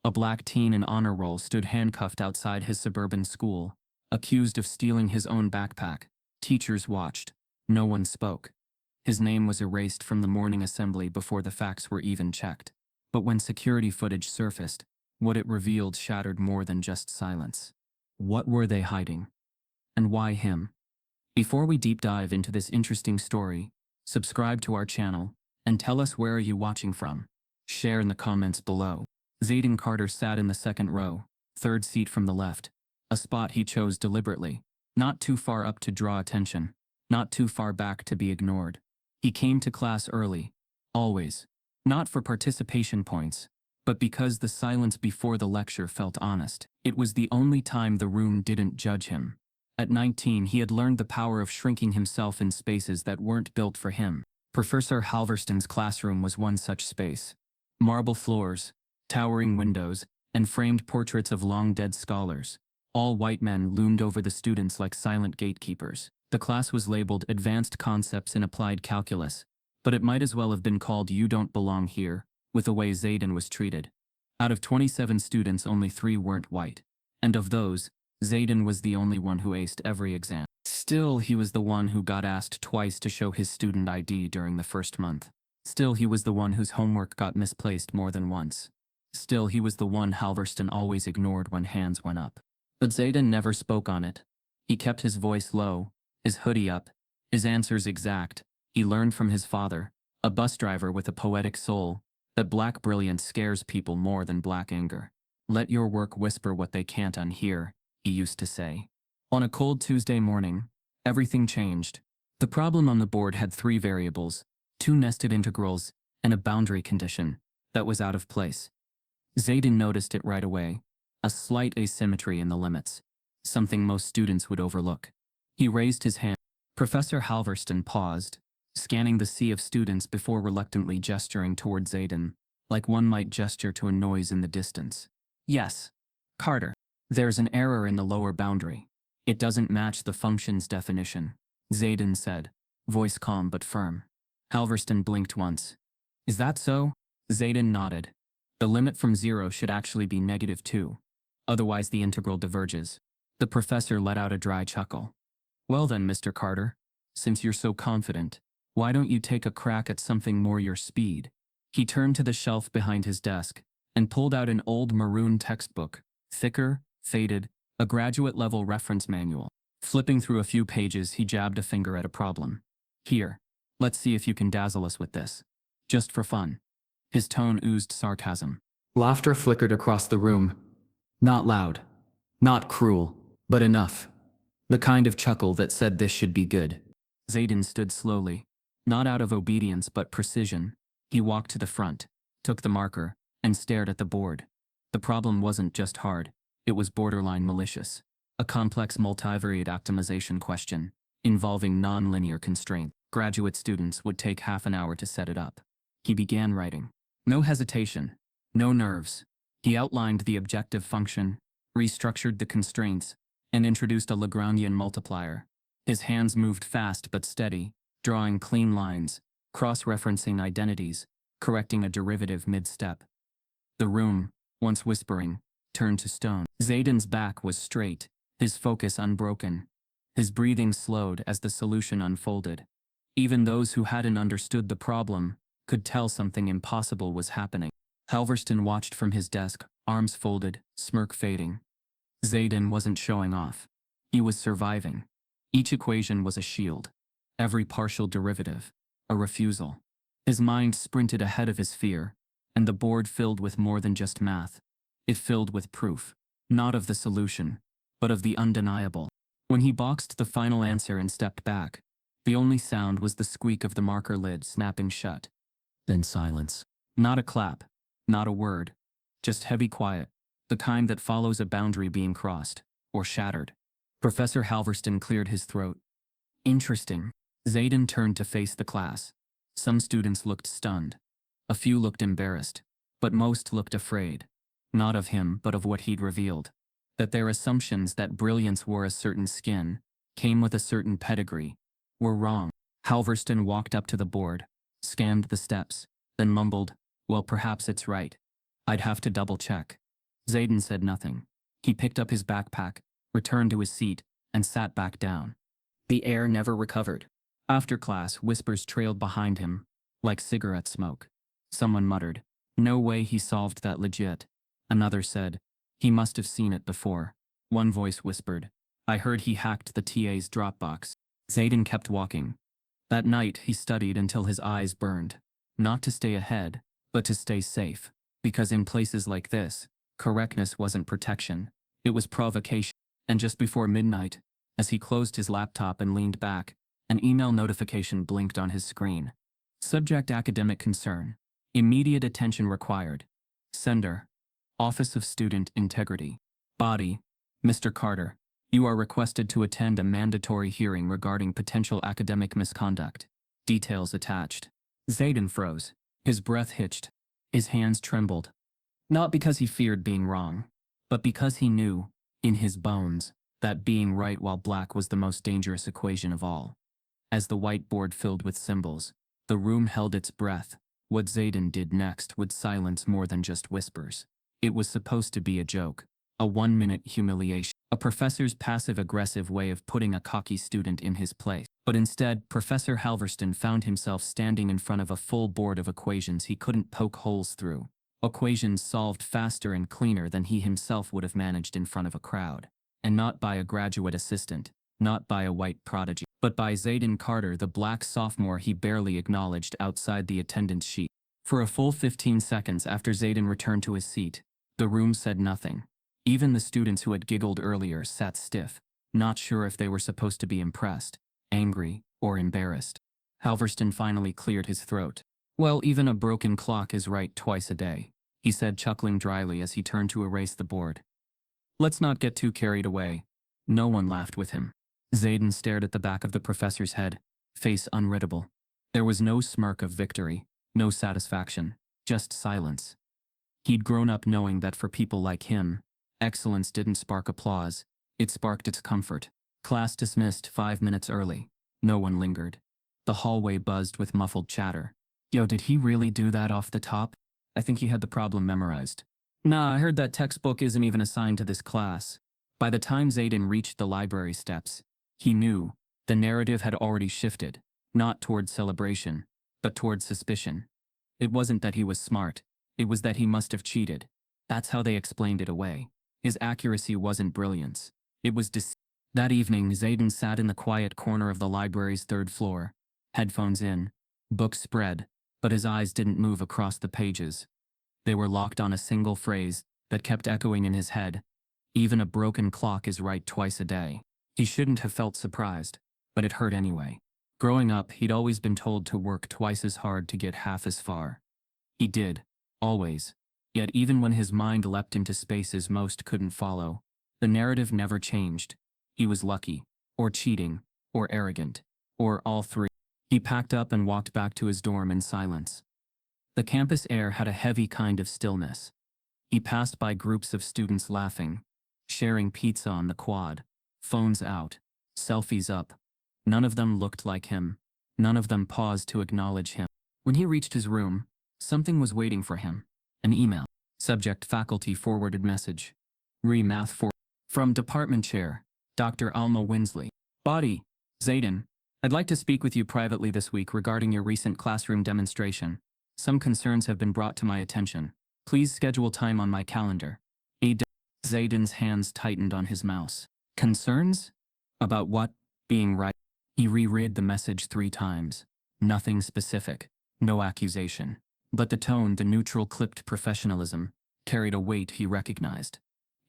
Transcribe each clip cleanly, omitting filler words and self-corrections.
A black teen in honor roll stood handcuffed outside his suburban school, accused of stealing his own backpack. Teachers watched. No one spoke. His name was erased from the morning assembly before the facts were even checked. But when security footage surfaced, what it revealed shattered more than just silence. What were they hiding? And why him? Before we deep dive into this interesting story, subscribe to our channel, and tell us where are you watching from. Share in the comments below. Zayden Carter sat in the second row, third seat from the left, a spot he chose deliberately, not too far up to draw attention, not too far back to be ignored. He came to class early, always, not for participation points, but because the silence before the lecture felt honest. It was the only time the room didn't judge him. At 19, he had learned the power of shrinking himself in spaces that weren't built for him. Professor Halverston's classroom was one such space. Marble floors, towering windows, and framed portraits of long-dead scholars. All white men loomed over the students like silent gatekeepers. The class was labeled Advanced Concepts in Applied Calculus, but it might as well have been called You Don't Belong Here, with the way Zayden was treated. Out of 27 students, only 3 weren't white. And of those, Zayden was the only one who aced every exam. Still, he was the one who got asked twice to show his student ID during the first month. Still, he was the one whose homework got misplaced more than once. Still, he was the one Halverston always ignored when hands went up. But Zayden never spoke on it. He kept his voice low, his hoodie up, his answers exact. He learned from his father, a bus driver with a poetic soul, that black brilliance scares people more than black anger. Let your work whisper what they can't unhear, he used to say. On a cold Tuesday morning, everything changed. The problem on the board had 3 variables, 2 nested integrals, and a boundary condition that was out of place. Zayden noticed it right away, a slight asymmetry in the limits, something most students would overlook. He raised his hand. Professor Halverston paused, scanning the sea of students before reluctantly gesturing toward Zayden, like one might gesture to a noise in the distance. Yes, Carter. There's an error in the lower boundary. It doesn't match the function's definition, Zayden said, voice calm but firm. Halverston blinked once. Is that so? Zayden nodded. The limit from 0 should actually be -2. Otherwise the integral diverges. The professor let out a dry chuckle. Well then, Mr. Carter, since you're so confident, why don't you take a crack at something more your speed? He turned to the shelf behind his desk and pulled out an old maroon textbook, thicker, faded, a graduate-level reference manual. Flipping through a few pages, he jabbed a finger at a problem. Here, let's see if you can dazzle us with this. Just for fun. His tone oozed sarcasm. Laughter flickered across the room. Not loud. Not cruel. But enough. The kind of chuckle that said this should be good. Zayden stood slowly. Not out of obedience but precision. He walked to the front, took the marker, and stared at the board. The problem wasn't just hard. It was borderline malicious. A complex multivariate optimization question, involving non-linear constraint. Graduate students would take half an hour to set it up. He began writing. No hesitation. No nerves. He outlined the objective function, restructured the constraints, and introduced a Lagrangian multiplier. His hands moved fast but steady, drawing clean lines, cross-referencing identities, correcting a derivative mid-step. The room, once whispering, turned to stone. Zayden's back was straight, his focus unbroken. His breathing slowed as the solution unfolded. Even those who hadn't understood the problem could tell something impossible was happening. Halverston watched from his desk, arms folded, smirk fading. Zayden wasn't showing off. He was surviving. Each equation was a shield. Every partial derivative, a refusal. His mind sprinted ahead of his fear, and the board filled with more than just math. It filled with proof, not of the solution, but of the undeniable. When he boxed the final answer and stepped back, the only sound was the squeak of the marker lid snapping shut. Then silence. Not a clap, not a word, just heavy quiet, the kind that follows a boundary being crossed, or shattered. Professor Halverston cleared his throat. Interesting. Zayden turned to face the class. Some students looked stunned. A few looked embarrassed, but most looked afraid. Not of him, but of what he'd revealed. That their assumptions that brilliance wore a certain skin, came with a certain pedigree, were wrong. Halverston walked up to the board, scanned the steps, then mumbled, well, perhaps it's right. I'd have to double-check. Zayden said nothing. He picked up his backpack, returned to his seat, and sat back down. The air never recovered. After class, whispers trailed behind him, like cigarette smoke. Someone muttered, "No way he solved that legit." Another said, "He must have seen it before." One voice whispered, "I heard he hacked the TA's Dropbox." Zayden kept walking. That night, he studied until his eyes burned. Not to stay ahead, but to stay safe. Because in places like this, correctness wasn't protection. It was provocation. And just before midnight, as he closed his laptop and leaned back, an email notification blinked on his screen. Subject: academic concern. Immediate attention required. Sender: Office of Student Integrity. Body: Mr. Carter, you are requested to attend a mandatory hearing regarding potential academic misconduct. Details attached. Zayden froze. His breath hitched. His hands trembled. Not because he feared being wrong, but because he knew, in his bones, that being right while black was the most dangerous equation of all. As the whiteboard filled with symbols, the room held its breath. What Zayden did next would silence more than just whispers. It was supposed to be a joke, a 1-minute humiliation, a professor's passive-aggressive way of putting a cocky student in his place. But instead, Professor Halverston found himself standing in front of a full board of equations he couldn't poke holes through. Equations solved faster and cleaner than he himself would have managed in front of a crowd. And not by a graduate assistant, not by a white prodigy, but by Zayden Carter, the black sophomore he barely acknowledged outside the attendance sheet. For a full 15 seconds after Zayden returned to his seat, the room said nothing. Even the students who had giggled earlier sat stiff, not sure if they were supposed to be impressed, angry, or embarrassed. Halverston finally cleared his throat. "Well, even a broken clock is right twice a day," he said, chuckling dryly as he turned to erase the board. "Let's not get too carried away." No one laughed with him. Zayden stared at the back of the professor's head, face unreadable. There was no smirk of victory, no satisfaction, just silence. He'd grown up knowing that for people like him, excellence didn't spark applause, it sparked its comfort. Class dismissed 5 minutes early. No one lingered. The hallway buzzed with muffled chatter. "Yo, did he really do that off the top? I think he had the problem memorized." "Nah, I heard that textbook isn't even assigned to this class." By the time Zayden reached the library steps, he knew the narrative had already shifted, not toward celebration, but toward suspicion. It wasn't that he was smart, it was that he must have cheated. That's how they explained it away. His accuracy wasn't brilliance, it was deceit. That evening, Zayden sat in the quiet corner of the library's 3rd floor, headphones in, books spread, but his eyes didn't move across the pages. They were locked on a single phrase that kept echoing in his head. Even a broken clock is right twice a day. He shouldn't have felt surprised, but it hurt anyway. Growing up, he'd always been told to work twice as hard to get half as far. He did, always. Yet even when his mind leapt into spaces most couldn't follow, the narrative never changed. He was lucky, or cheating, or arrogant, or all three. He packed up and walked back to his dorm in silence. The campus air had a heavy kind of stillness. He passed by groups of students laughing, sharing pizza on the quad, phones out, selfies up. None of them looked like him. None of them paused to acknowledge him. When he reached his room, something was waiting for him. An email. Subject: faculty forwarded message. Math for. From Department Chair, Dr. Alma Winsley. Body: Zayden, I'd like to speak with you privately this week regarding your recent classroom demonstration. Some concerns have been brought to my attention. Please schedule time on my calendar. Zayden's hands tightened on his mouse. Concerns? About what? Being right. He reread the message 3 times. Nothing specific. No accusation. But the tone, the neutral clipped professionalism, carried a weight he recognized.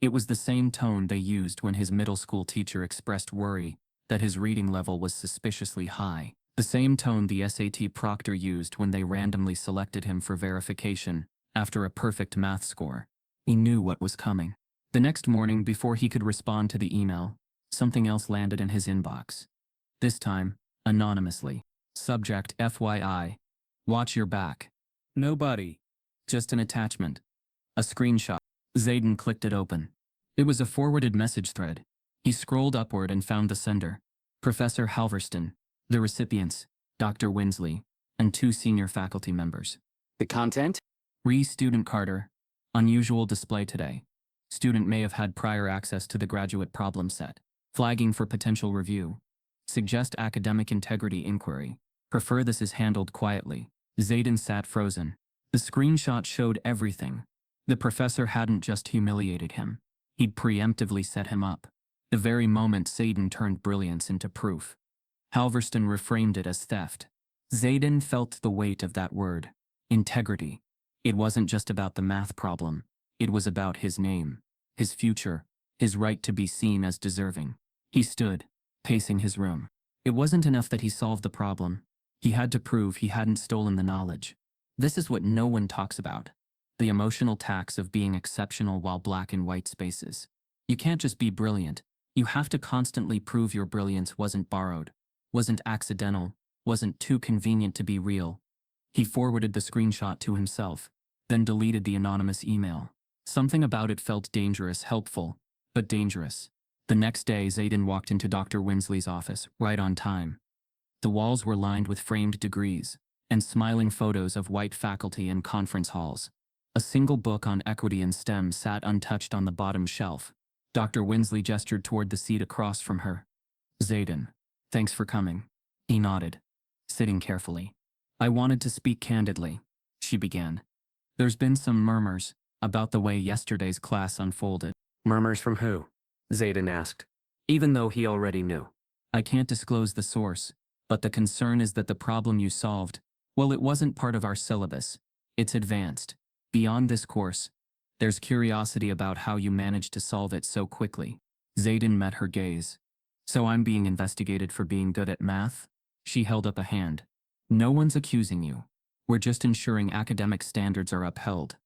It was the same tone they used when his middle school teacher expressed worry that his reading level was suspiciously high. The same tone the SAT proctor used when they randomly selected him for verification after a perfect math score. He knew what was coming. The next morning, before he could respond to the email, something else landed in his inbox. This time, anonymously. Subject: FYI. Watch your back. Nobody. Just an attachment. A screenshot. Zayden clicked it open. It was a forwarded message thread. He scrolled upward and found the sender. Professor Halverston. The recipients, Dr. Winsley, and 2 senior faculty members. The content? Student Carter. Unusual display today. Student may have had prior access to the graduate problem set. Flagging for potential review. Suggest academic integrity inquiry. Prefer this is handled quietly. Zayden sat frozen. The screenshot showed everything. The professor hadn't just humiliated him. He'd preemptively set him up. The very moment Zayden turned brilliance into proof. Halverston reframed it as theft. Zayden felt the weight of that word. Integrity. It wasn't just about the math problem. It was about his name, his future, his right to be seen as deserving. He stood, pacing his room. It wasn't enough that he solved the problem. He had to prove he hadn't stolen the knowledge. This is what no one talks about. The emotional tax of being exceptional while black and white spaces. You can't just be brilliant. You have to constantly prove your brilliance wasn't borrowed, wasn't accidental, wasn't too convenient to be real. He forwarded the screenshot to himself, then deleted the anonymous email. Something about it felt dangerous, helpful, but dangerous. The next day, Zayden walked into Dr. Winsley's office, right on time. The walls were lined with framed degrees and smiling photos of white faculty in conference halls. A single book on equity and STEM sat untouched on the bottom shelf. Dr. Winsley gestured toward the seat across from her. Zayden, thanks for coming. He nodded, sitting carefully. I wanted to speak candidly, she began. There's been some murmurs about the way yesterday's class unfolded. Murmurs from who? Zayden asked, even though he already knew. I can't disclose the source, but the concern is that the problem you solved, well, it wasn't part of our syllabus. It's advanced. Beyond this course, there's curiosity about how you managed to solve it so quickly. Zayden met her gaze. So I'm being investigated for being good at math? She held up a hand. No one's accusing you. We're just ensuring academic standards are upheld.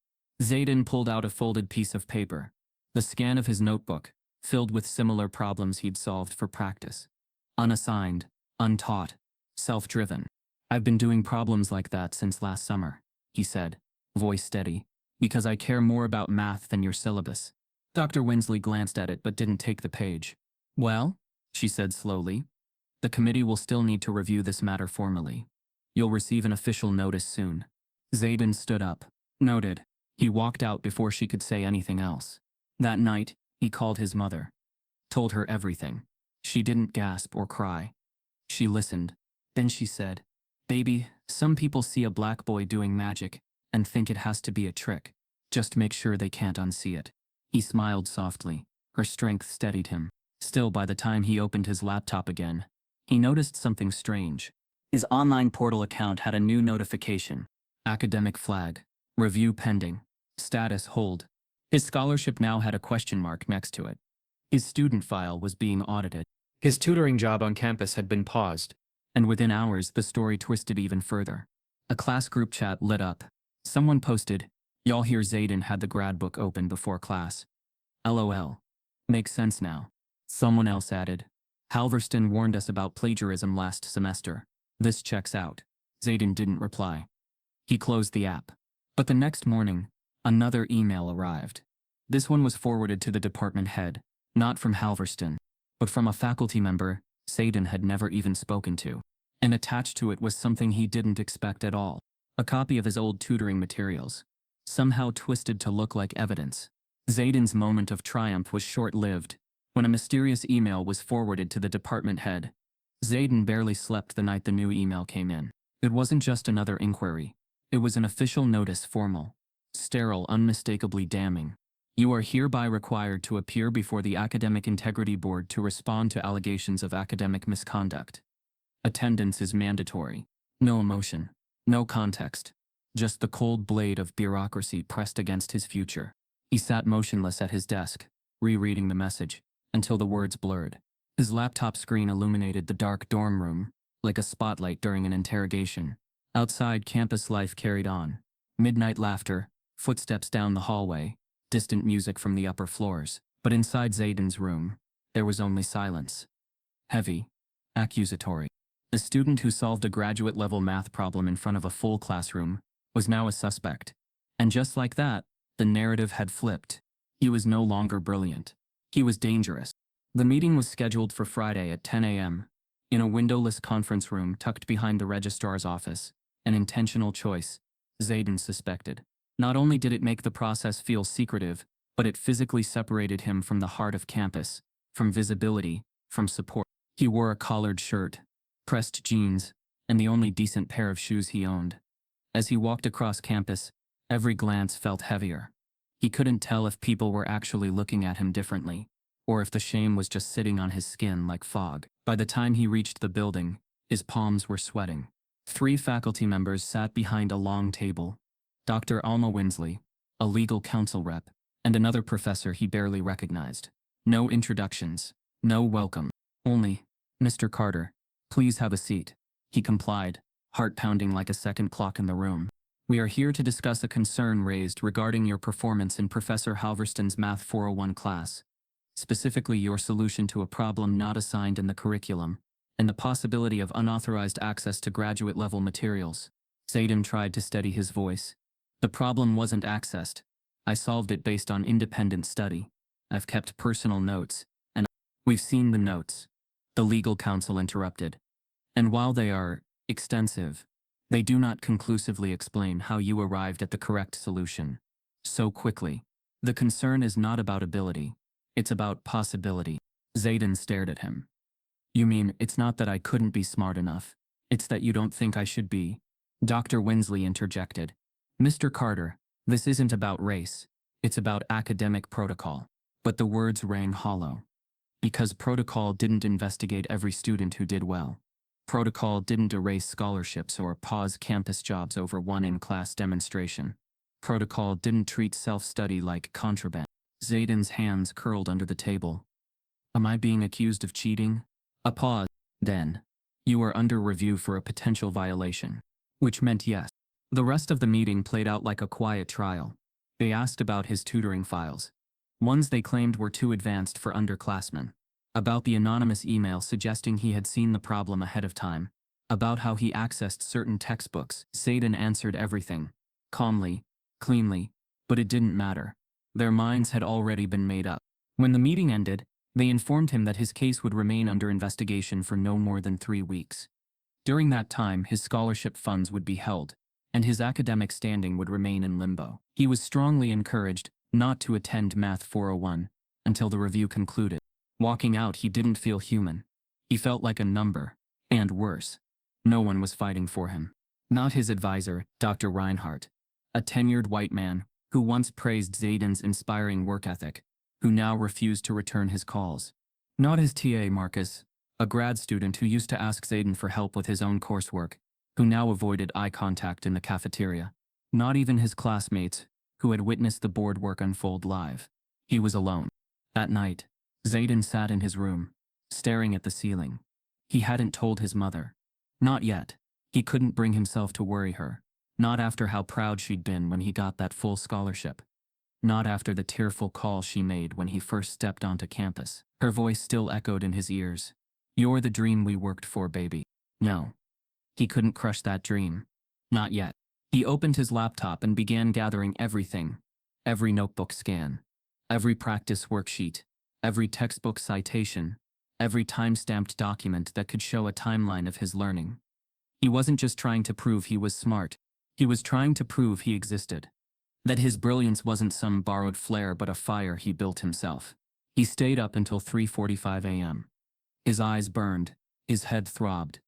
Zayden pulled out a folded piece of paper. The scan of his notebook, filled with similar problems he'd solved for practice. Unassigned, untaught, self-driven. I've been doing problems like that since last summer, he said, voice steady, because I care more about math than your syllabus. Dr. Winsley glanced at it but didn't take the page. Well, she said slowly, the committee will still need to review this matter formally. You'll receive an official notice soon. Zayden stood up. Noted. He walked out before she could say anything else. That night, he called his mother. Told her everything. She didn't gasp or cry. She listened. Then she said, Baby, some people see a black boy doing magic and think it has to be a trick. Just make sure they can't unsee it. He smiled softly. Her strength steadied him. Still, by the time he opened his laptop again, he noticed something strange. His online portal account had a new notification. Academic flag. Review pending. Status hold. His scholarship now had a question mark next to it. His student file was being audited. His tutoring job on campus had been paused. And within hours, the story twisted even further. A class group chat lit up. Someone posted, Y'all hear Zayden had the grad book open before class. LOL. Makes sense now. Someone else added, Halverston warned us about plagiarism last semester. This checks out. Zayden didn't reply. He closed the app. But the next morning, another email arrived. This one was forwarded to the department head, not from Halverston, but from a faculty member Zayden had never even spoken to. And attached to it was something he didn't expect at all. A copy of his old tutoring materials, somehow twisted to look like evidence. Zayden's moment of triumph was short-lived. When a mysterious email was forwarded to the department head, Zayden barely slept the night the new email came in. It wasn't just another inquiry. It was an official notice, formal, sterile, unmistakably damning. You are hereby required to appear before the Academic Integrity Board to respond to allegations of academic misconduct. Attendance is mandatory. No emotion. No context. Just the cold blade of bureaucracy pressed against his future. He sat motionless at his desk, rereading the message, until the words blurred. His laptop screen illuminated the dark dorm room, like a spotlight during an interrogation. Outside, campus life carried on. Midnight laughter, footsteps down the hallway, distant music from the upper floors. But inside Zayden's room, there was only silence. Heavy. Accusatory. The student who solved a graduate-level math problem in front of a full classroom was now a suspect. And just like that, the narrative had flipped. He was no longer brilliant. He was dangerous. The meeting was scheduled for Friday at 10 a.m. in a windowless conference room tucked behind the registrar's office. An intentional choice, Zayden suspected. Not only did it make the process feel secretive, but it physically separated him from the heart of campus, from visibility, from support. He wore a collared shirt, pressed jeans, and the only decent pair of shoes he owned. As he walked across campus, every glance felt heavier. He couldn't tell if people were actually looking at him differently, or if the shame was just sitting on his skin like fog. By the time he reached the building, his palms were sweating. 3 faculty members sat behind a long table. Dr. Alma Winsley, a legal counsel rep, and another professor he barely recognized. No introductions, no welcome. Only, "Mr. Carter, please have a seat." He complied, heart pounding like a second clock in the room. "We are here to discuss a concern raised regarding your performance in Professor Halverston's Math 401 class, specifically your solution to a problem not assigned in the curriculum, and the possibility of unauthorized access to graduate-level materials." Zayden tried to steady his voice. "The problem wasn't accessed. I solved it based on independent study. I've kept personal notes, and we've seen the notes," the legal counsel interrupted. "And while they are extensive, they do not conclusively explain how you arrived at the correct solution so quickly. The concern is not about ability. It's about possibility." Zayden stared at him. "You mean it's not that I couldn't be smart enough, it's that you don't think I should be?" Dr. Winsley interjected. "Mr. Carter, this isn't about race. It's about academic protocol." But the words rang hollow. Because protocol didn't investigate every student who did well. Protocol didn't erase scholarships or pause campus jobs over one in-class demonstration. Protocol didn't treat self-study like contraband. Zayden's hands curled under the table. "Am I being accused of cheating?" A pause. "Then, you are under review for a potential violation." Which meant yes. The rest of the meeting played out like a quiet trial. They asked about his tutoring files. Ones they claimed were too advanced for underclassmen. About the anonymous email suggesting he had seen the problem ahead of time. About how he accessed certain textbooks. Zayden answered everything. Calmly, cleanly, but it didn't matter. Their minds had already been made up. When the meeting ended, they informed him that his case would remain under investigation for no more than 3 weeks. During that time, his scholarship funds would be held, and his academic standing would remain in limbo. He was strongly encouraged not to attend Math 401 until the review concluded. Walking out, he didn't feel human. He felt like a number, and worse. No one was fighting for him. Not his advisor, Dr. Reinhardt, a tenured white man who once praised Zayden's inspiring work ethic, who now refused to return his calls. Not his TA, Marcus, a grad student who used to ask Zayden for help with his own coursework, who now avoided eye contact in the cafeteria. Not even his classmates, who had witnessed the board work unfold live. He was alone. That night, Zayden sat in his room, staring at the ceiling. He hadn't told his mother. Not yet. He couldn't bring himself to worry her. Not after how proud she'd been when he got that full scholarship. Not after the tearful call she made when he first stepped onto campus. Her voice still echoed in his ears. "You're the dream we worked for, baby." No. He couldn't crush that dream. Not yet. He opened his laptop and began gathering everything. Every notebook scan. Every practice worksheet. Every textbook citation. Every time-stamped document that could show a timeline of his learning. He wasn't just trying to prove he was smart. He was trying to prove he existed. That his brilliance wasn't some borrowed flair but a fire he built himself. He stayed up until 3:45 a.m. His eyes burned. His head throbbed.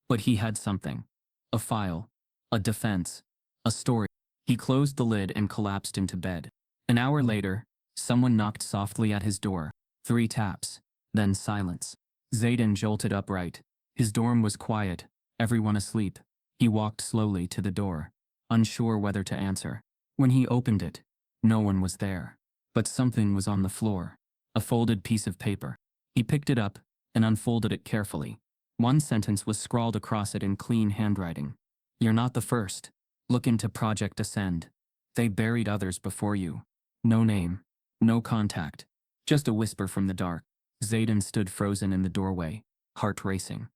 But he had something. A file. A defense. A story. He closed the lid and collapsed into bed. An hour later, someone knocked softly at his door. 3 taps. Then silence. Zayden jolted upright. His dorm was quiet, everyone asleep. He walked slowly to the door, unsure whether to answer. When he opened it, no one was there. But something was on the floor. A folded piece of paper. He picked it up and unfolded it carefully. One sentence was scrawled across it in clean handwriting. "You're not the first. Look into Project Ascend. They buried others before you." No name. No contact. Just a whisper from the dark. Zayden stood frozen in the doorway, heart racing.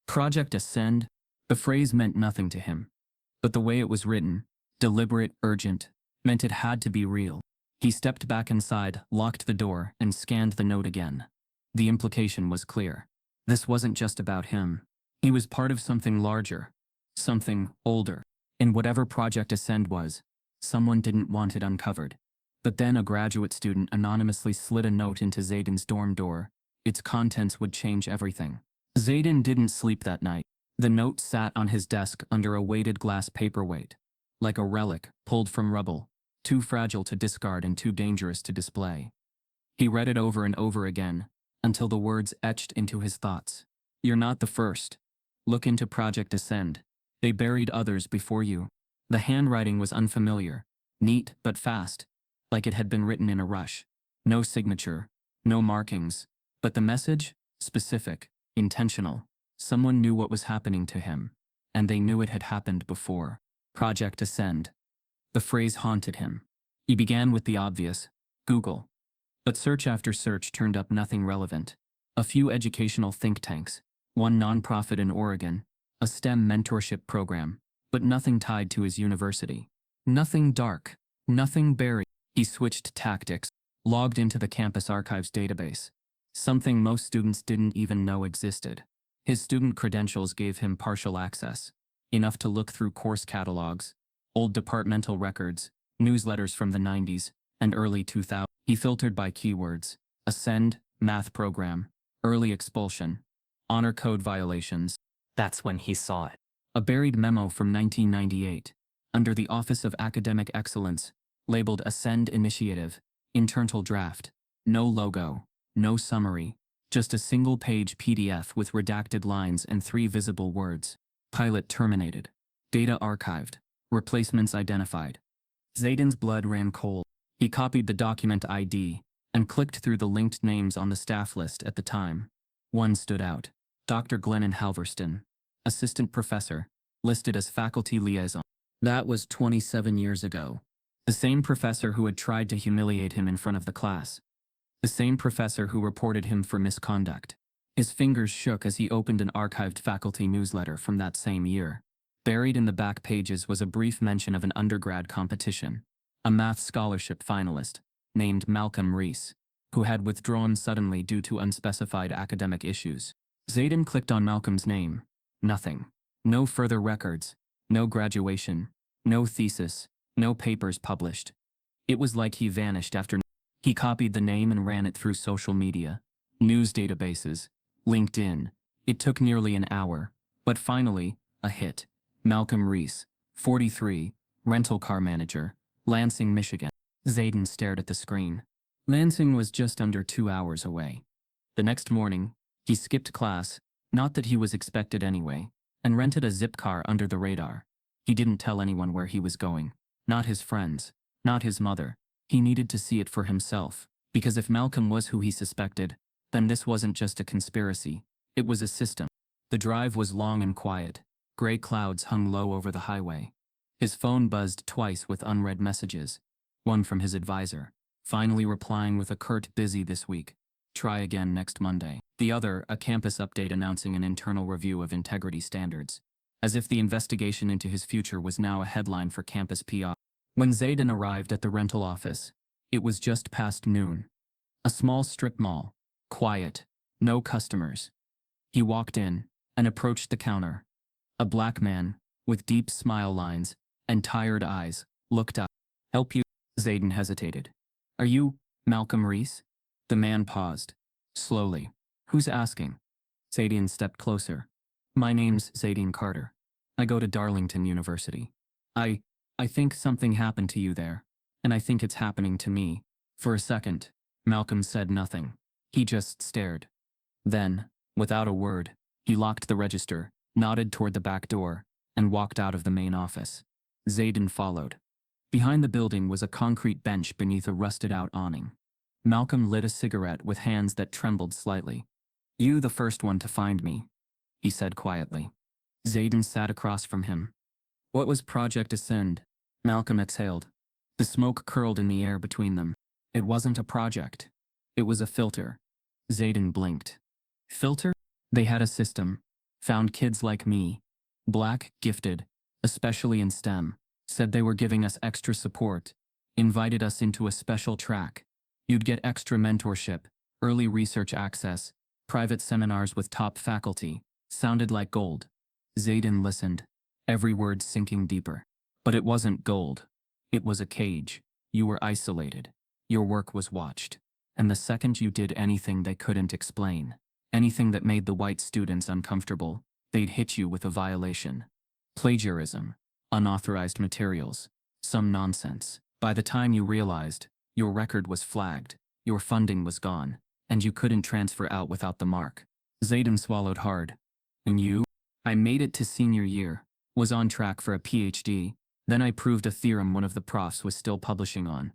Project Ascend? The phrase meant nothing to him. But the way it was written, deliberate, urgent, meant it had to be real. He stepped back inside, locked the door, and scanned the note again. The implication was clear. This wasn't just about him. He was part of something larger. Something older. And whatever Project Ascend was, someone didn't want it uncovered. But then a graduate student anonymously slid a note into Zayden's dorm door. Its contents would change everything. Zayden didn't sleep that night. The note sat on his desk under a weighted glass paperweight, like a relic pulled from rubble, too fragile to discard and too dangerous to display. He read it over and over again, until the words etched into his thoughts. You're not the first. Look into Project Ascend. They buried others before you. The handwriting was unfamiliar, neat but fast, like it had been written in a rush. No signature, no markings, but the message? Specific, intentional. Someone knew what was happening to him, and they knew it had happened before. Project Ascend. The phrase haunted him. He began with the obvious, Google. But search after search turned up nothing relevant. A few educational think tanks, one nonprofit in Oregon, a STEM mentorship program, but nothing tied to his university. Nothing dark, nothing buried. He switched tactics, logged into the campus archives database, something most students didn't even know existed. His student credentials gave him partial access, enough to look through course catalogs, old departmental records, newsletters from the 90s and early 2000s. He filtered by keywords: Ascend, math program, early expulsion, honor code violations. That's when he saw it. A buried memo from 1998, under the Office of Academic Excellence, labeled Ascend Initiative, internal draft. No logo, no summary, just a single-page PDF with redacted lines and 3 visible words. Pilot terminated. Data archived. Replacements identified. Zayden's blood ran cold. He copied the document ID and clicked through the linked names on the staff list at the time. One stood out. Dr. Glennon Halverston, assistant professor, listed as faculty liaison. That was 27 years ago. The same professor who had tried to humiliate him in front of the class. The same professor who reported him for misconduct. His fingers shook as he opened an archived faculty newsletter from that same year. Buried in the back pages was a brief mention of an undergrad competition. A math scholarship finalist, named Malcolm Reese, who had withdrawn suddenly due to unspecified academic issues. Zayden clicked on Malcolm's name. Nothing. No further records. No graduation. No thesis. No papers published. It was like he vanished after. He copied the name and ran it through social media, news databases, LinkedIn. It took nearly an hour, but finally, a hit. Malcolm Reese, 43, rental car manager, Lansing, Michigan. Zayden stared at the screen. Lansing was just under 2 hours away. The next morning, he skipped class, not that he was expected anyway, and rented a zip car under the radar. He didn't tell anyone where he was going. Not his friends, not his mother. He needed to see it for himself, because if Malcolm was who he suspected, then this wasn't just a conspiracy, it was a system. The drive was long and quiet. Gray clouds hung low over the highway. His phone buzzed twice with unread messages, one from his advisor, finally replying with a curt "busy this week. Try again next Monday." The other, a campus update announcing an internal review of integrity standards, as if the investigation into his future was now a headline for campus PR. When Zayden arrived at the rental office, it was just past noon. A small strip mall, quiet, no customers. He walked in and approached the counter. A black man, with deep smile lines and tired eyes, looked up. "Help you?" Zayden hesitated. "Are you Malcolm Reese?" The man paused. Slowly. "Who's asking?" Zayden stepped closer. "My name's Zayden Carter. I go to Darlington University. I think something happened to you there, and I think it's happening to me." For a second, Malcolm said nothing. He just stared. Then, without a word, he locked the register, nodded toward the back door, and walked out of the main office. Zayden followed. Behind the building was a concrete bench beneath a rusted-out awning. Malcolm lit a cigarette with hands that trembled slightly. "You the first one to find me," he said quietly. Zayden sat across from him. "What was Project Ascend?" Malcolm exhaled. The smoke curled in the air between them. "It wasn't a project. It was a filter." Zayden blinked. "Filter?" "They had a system. Found kids like me. Black, gifted, especially in STEM. Said they were giving us extra support. Invited us into a special track. You'd get extra mentorship, early research access, private seminars with top faculty. Sounded like gold." Zayden listened, every word sinking deeper. But it wasn't gold. It was a cage. You were isolated. Your work was watched. And the second you did anything they couldn't explain, anything that made the white students uncomfortable, they'd hit you with a violation. Plagiarism, unauthorized materials, some nonsense. By the time you realized, your record was flagged, your funding was gone, and you couldn't transfer out without the mark. Zayden swallowed hard. And you? I made it to senior year, was on track for a PhD, then I proved a theorem one of the profs was still publishing on.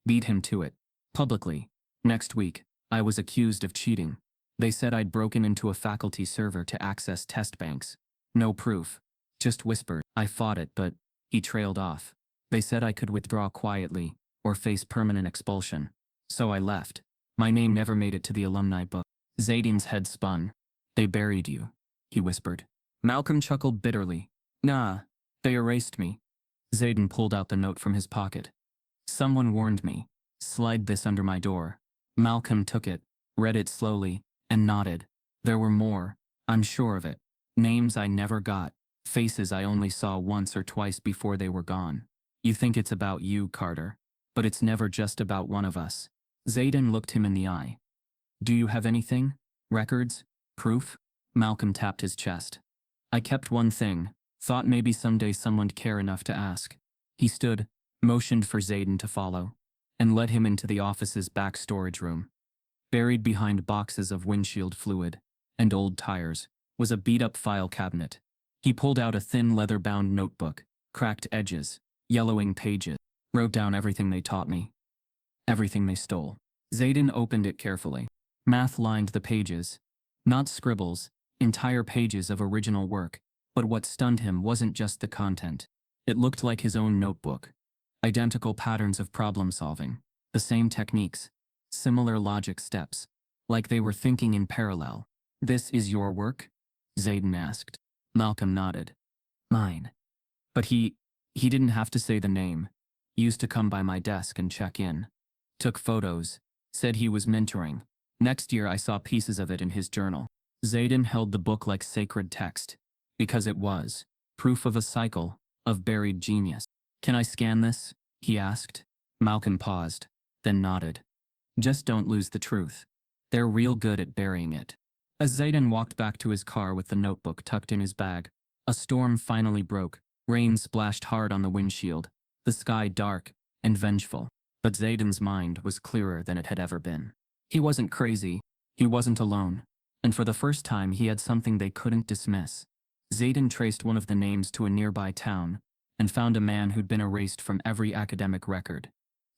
Beat him to it. Publicly. Next week, I was accused of cheating. They said I'd broken into a faculty server to access test banks. No proof. Just whispered. I fought it, but he trailed off. They said I could withdraw quietly, or face permanent expulsion. So I left. My name never made it to the alumni book. Zayden's head spun. They buried you, he whispered. Malcolm chuckled bitterly. Nah, they erased me. Zayden pulled out the note from his pocket. Someone warned me. Slide this under my door. Malcolm took it, read it slowly, and nodded. There were more, I'm sure of it. Names I never got, faces I only saw once or twice before they were gone. You think it's about you, Carter. But it's never just about one of us. Zayden looked him in the eye. Do you have anything? Records? Proof? Malcolm tapped his chest. I kept one thing, thought maybe someday someone'd care enough to ask. He stood, motioned for Zayden to follow, and led him into the office's back storage room. Buried behind boxes of windshield fluid and old tires was a beat-up file cabinet. He pulled out a thin leather-bound notebook, cracked edges, yellowing pages, wrote down everything they taught me. Everything they stole. Zayden opened it carefully. Math lined the pages. Not scribbles, entire pages of original work. But what stunned him wasn't just the content. It looked like his own notebook. Identical patterns of problem solving. The same techniques. Similar logic steps. Like they were thinking in parallel. This is your work? Zayden asked. Malcolm nodded. Mine. But he didn't have to say the name. Used to come by my desk and check in. Took photos. Said he was mentoring. Next year I saw pieces of it in his journal. Zayden held the book like sacred text. Because it was. Proof of a cycle, of buried genius. Can I scan this? He asked. Malcolm paused, then nodded. Just don't lose the truth. They're real good at burying it. As Zayden walked back to his car with the notebook tucked in his bag, a storm finally broke. Rain splashed hard on the windshield, the sky dark and vengeful. But Zayden's mind was clearer than it had ever been. He wasn't crazy. He wasn't alone. And for the first time he had something they couldn't dismiss. Zayden traced one of the names to a nearby town and found a man who'd been erased from every academic record.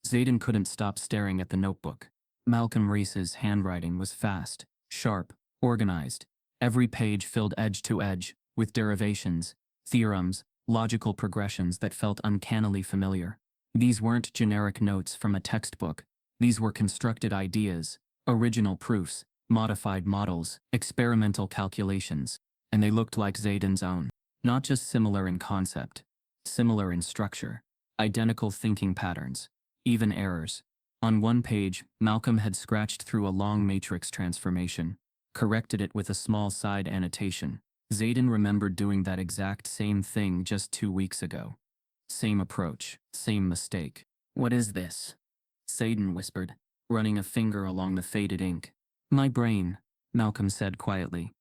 Zayden couldn't stop staring at the notebook. Malcolm Reese's handwriting was fast, sharp, organized. Every page filled edge to edge with derivations, theorems, logical progressions that felt uncannily familiar. These weren't generic notes from a textbook. These were constructed ideas, original proofs, modified models, experimental calculations. And they looked like Zayden's own. Not just similar in concept, similar in structure, identical thinking patterns, even errors. On one page, Malcolm had scratched through a long matrix transformation, corrected it with a small side annotation. Zayden remembered doing that exact same thing just 2 weeks ago. Same approach, same mistake. What is this? Zayden whispered, running a finger along the faded ink. My brain, Malcolm said quietly.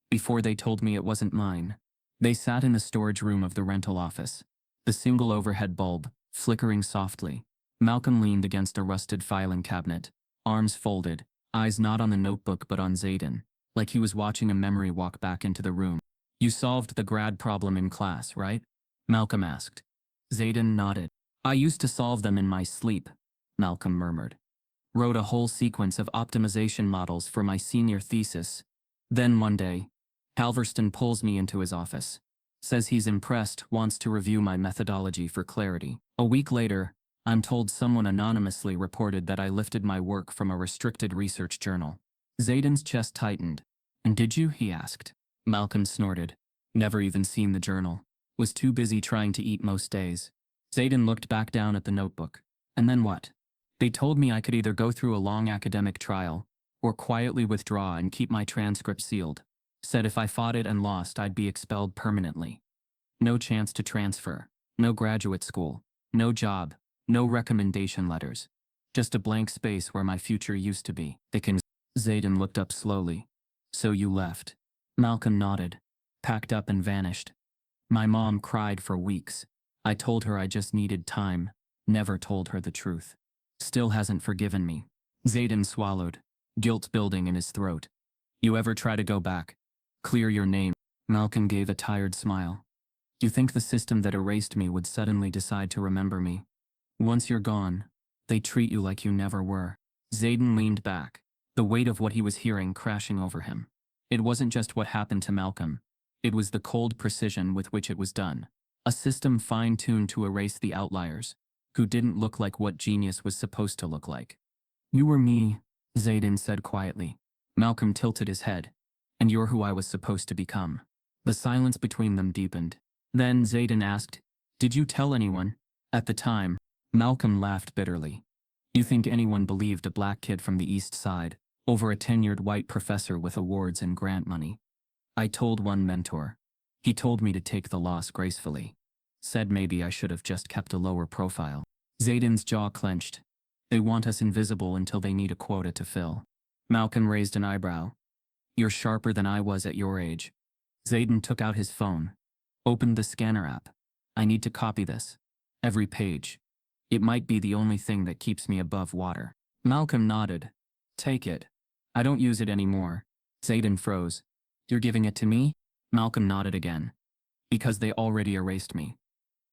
Before they told me it wasn't mine. They sat in the storage room of the rental office. The single overhead bulb, flickering softly. Malcolm leaned against a rusted filing cabinet, arms folded, eyes not on the notebook but on Zayden, like he was watching a memory walk back into the room. You solved the grad problem in class, right? Malcolm asked. Zayden nodded. I used to solve them in my sleep, Malcolm murmured. Wrote a whole sequence of optimization models for my senior thesis. Then one day, Halverston pulls me into his office. Says he's impressed, wants to review my methodology for clarity. A week later, I'm told someone anonymously reported that I lifted my work from a restricted research journal. Zayden's chest tightened. And did you? He asked. Malcolm snorted. Never even seen the journal. Was too busy trying to eat most days. Zayden looked back down at the notebook. And then what? They told me I could either go through a long academic trial, or quietly withdraw and keep my transcript sealed. Said if I fought it and lost, I'd be expelled permanently. No chance to transfer. No graduate school. No job. No recommendation letters. Just a blank space where my future used to be. Zayden looked up slowly. So you left. Malcolm nodded, packed up and vanished. My mom cried for weeks. I told her I just needed time, never told her the truth. Still hasn't forgiven me. Zayden swallowed, guilt building in his throat. You ever try to go back? Clear your name? Malcolm gave a tired smile. You think the system that erased me would suddenly decide to remember me? Once you're gone, they treat you like you never were. Zayden leaned back, the weight of what he was hearing crashing over him. It wasn't just what happened to Malcolm. It was the cold precision with which it was done. A system fine-tuned to erase the outliers, who didn't look like what genius was supposed to look like. You were me, Zayden said quietly. Malcolm tilted his head. And you're who I was supposed to become. The silence between them deepened. Then Zayden asked, Did you tell anyone? At the time, Malcolm laughed bitterly. You think anyone believed a black kid from the East Side, over a tenured white professor with awards and grant money? I told one mentor. He told me to take the loss gracefully. Said maybe I should have just kept a lower profile. Zayden's jaw clenched. They want us invisible until they need a quota to fill. Malcolm raised an eyebrow. You're sharper than I was at your age. Zayden took out his phone. Opened the scanner app. I need to copy this. Every page. It might be the only thing that keeps me above water. Malcolm nodded. Take it. I don't use it anymore. Zayden froze. You're giving it to me? Malcolm nodded again. Because they already erased me.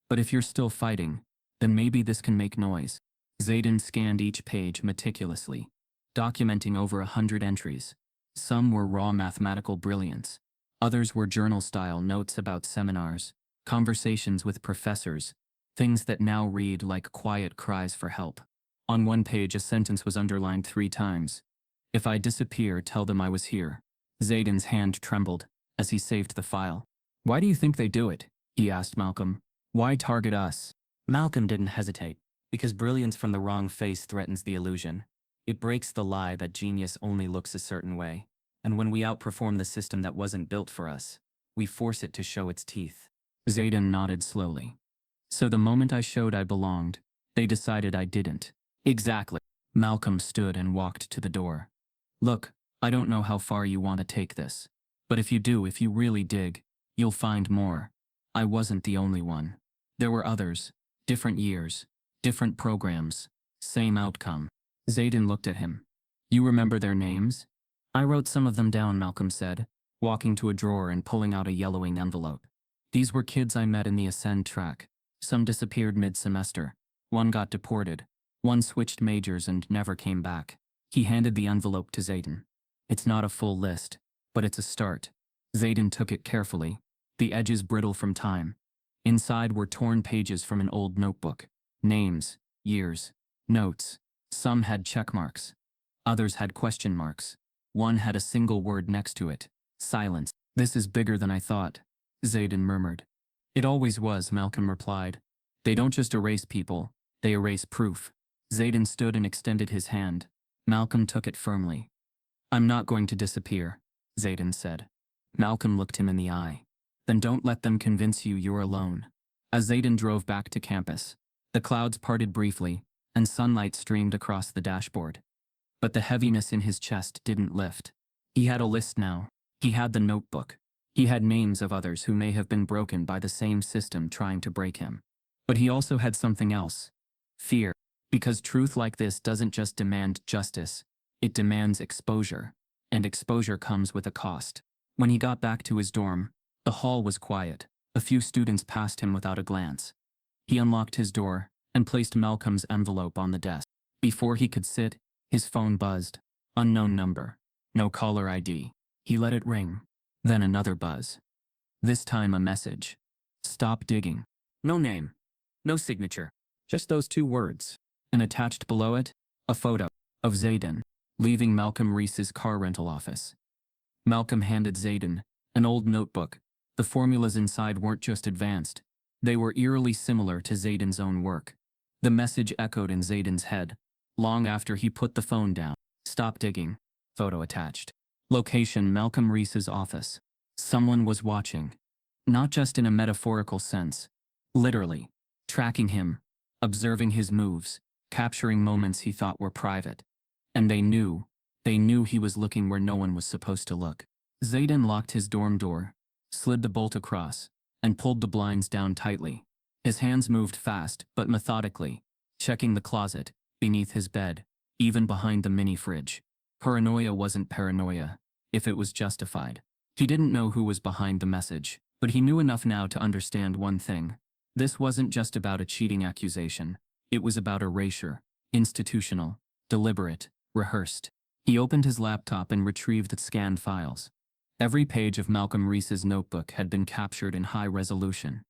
But if you're still fighting, then maybe this can make noise. Zayden scanned each page meticulously, documenting over 100 entries. Some were raw mathematical brilliance. Others were journal-style notes about seminars, conversations with professors, things that now read like quiet cries for help. On one page, a sentence was underlined 3 times. If I disappear, tell them I was here. Zayden's hand trembled as he saved the file. Why do you think they do it? He asked Malcolm. Why target us? Malcolm didn't hesitate, because brilliance from the wrong face threatens the illusion. It breaks the lie that genius only looks a certain way. And when we outperform the system that wasn't built for us, we force it to show its teeth. Zayden nodded slowly. So the moment I showed I belonged, they decided I didn't. Exactly. Malcolm stood and walked to the door. Look, I don't know how far you want to take this. But if you do, if you really dig, you'll find more. I wasn't the only one. There were others. Different years. Different programs. Same outcome. Zayden looked at him. You remember their names? I wrote some of them down, Malcolm said, walking to a drawer and pulling out a yellowing envelope. These were kids I met in the Ascend track. Some disappeared mid-semester. One got deported. One switched majors and never came back. He handed the envelope to Zayden. It's not a full list, but it's a start. Zayden took it carefully, the edges brittle from time. Inside were torn pages from an old notebook. Names, years, notes. Some had check marks. Others had question marks. One had a single word next to it. Silence. This is bigger than I thought, Zayden murmured. It always was, Malcolm replied. They don't just erase people, they erase proof. Zayden stood and extended his hand. Malcolm took it firmly. I'm not going to disappear, Zayden said. Malcolm looked him in the eye. Then don't let them convince you you're alone. As Zayden drove back to campus, the clouds parted briefly, and sunlight streamed across the dashboard. But the heaviness in his chest didn't lift. He had a list now. He had the notebook. He had names of others who may have been broken by the same system trying to break him. But he also had something else. Fear. Because truth like this doesn't just demand justice, it demands exposure. And exposure comes with a cost. When he got back to his dorm, the hall was quiet. A few students passed him without a glance. He unlocked his door and placed Malcolm's envelope on the desk. Before he could sit, his phone buzzed. Unknown number. No caller ID. He let it ring. Then another buzz. This time a message. Stop digging. No name. No signature. Just those 2 words. And attached below it, a photo of Zayden leaving Malcolm Reese's car rental office. Malcolm handed Zayden an old notebook. The formulas inside weren't just advanced. They were eerily similar to Zayden's own work. The message echoed in Zayden's head, long after he put the phone down. Stop digging. Photo attached. Location: Malcolm Reese's office. Someone was watching. Not just in a metaphorical sense. Literally. Tracking him. observing his moves, capturing moments he thought were private. And they knew he was looking where no one was supposed to look. Zayden locked his dorm door, slid the bolt across, and pulled the blinds down tightly. His hands moved fast, but methodically, checking the closet, beneath his bed, even behind the mini fridge. Paranoia wasn't paranoia, if it was justified. He didn't know who was behind the message, but he knew enough now to understand one thing. This wasn't just about a cheating accusation. It was about erasure, institutional, deliberate, rehearsed. He opened his laptop and retrieved the scanned files. Every page of Malcolm Reese's notebook had been captured in high resolution.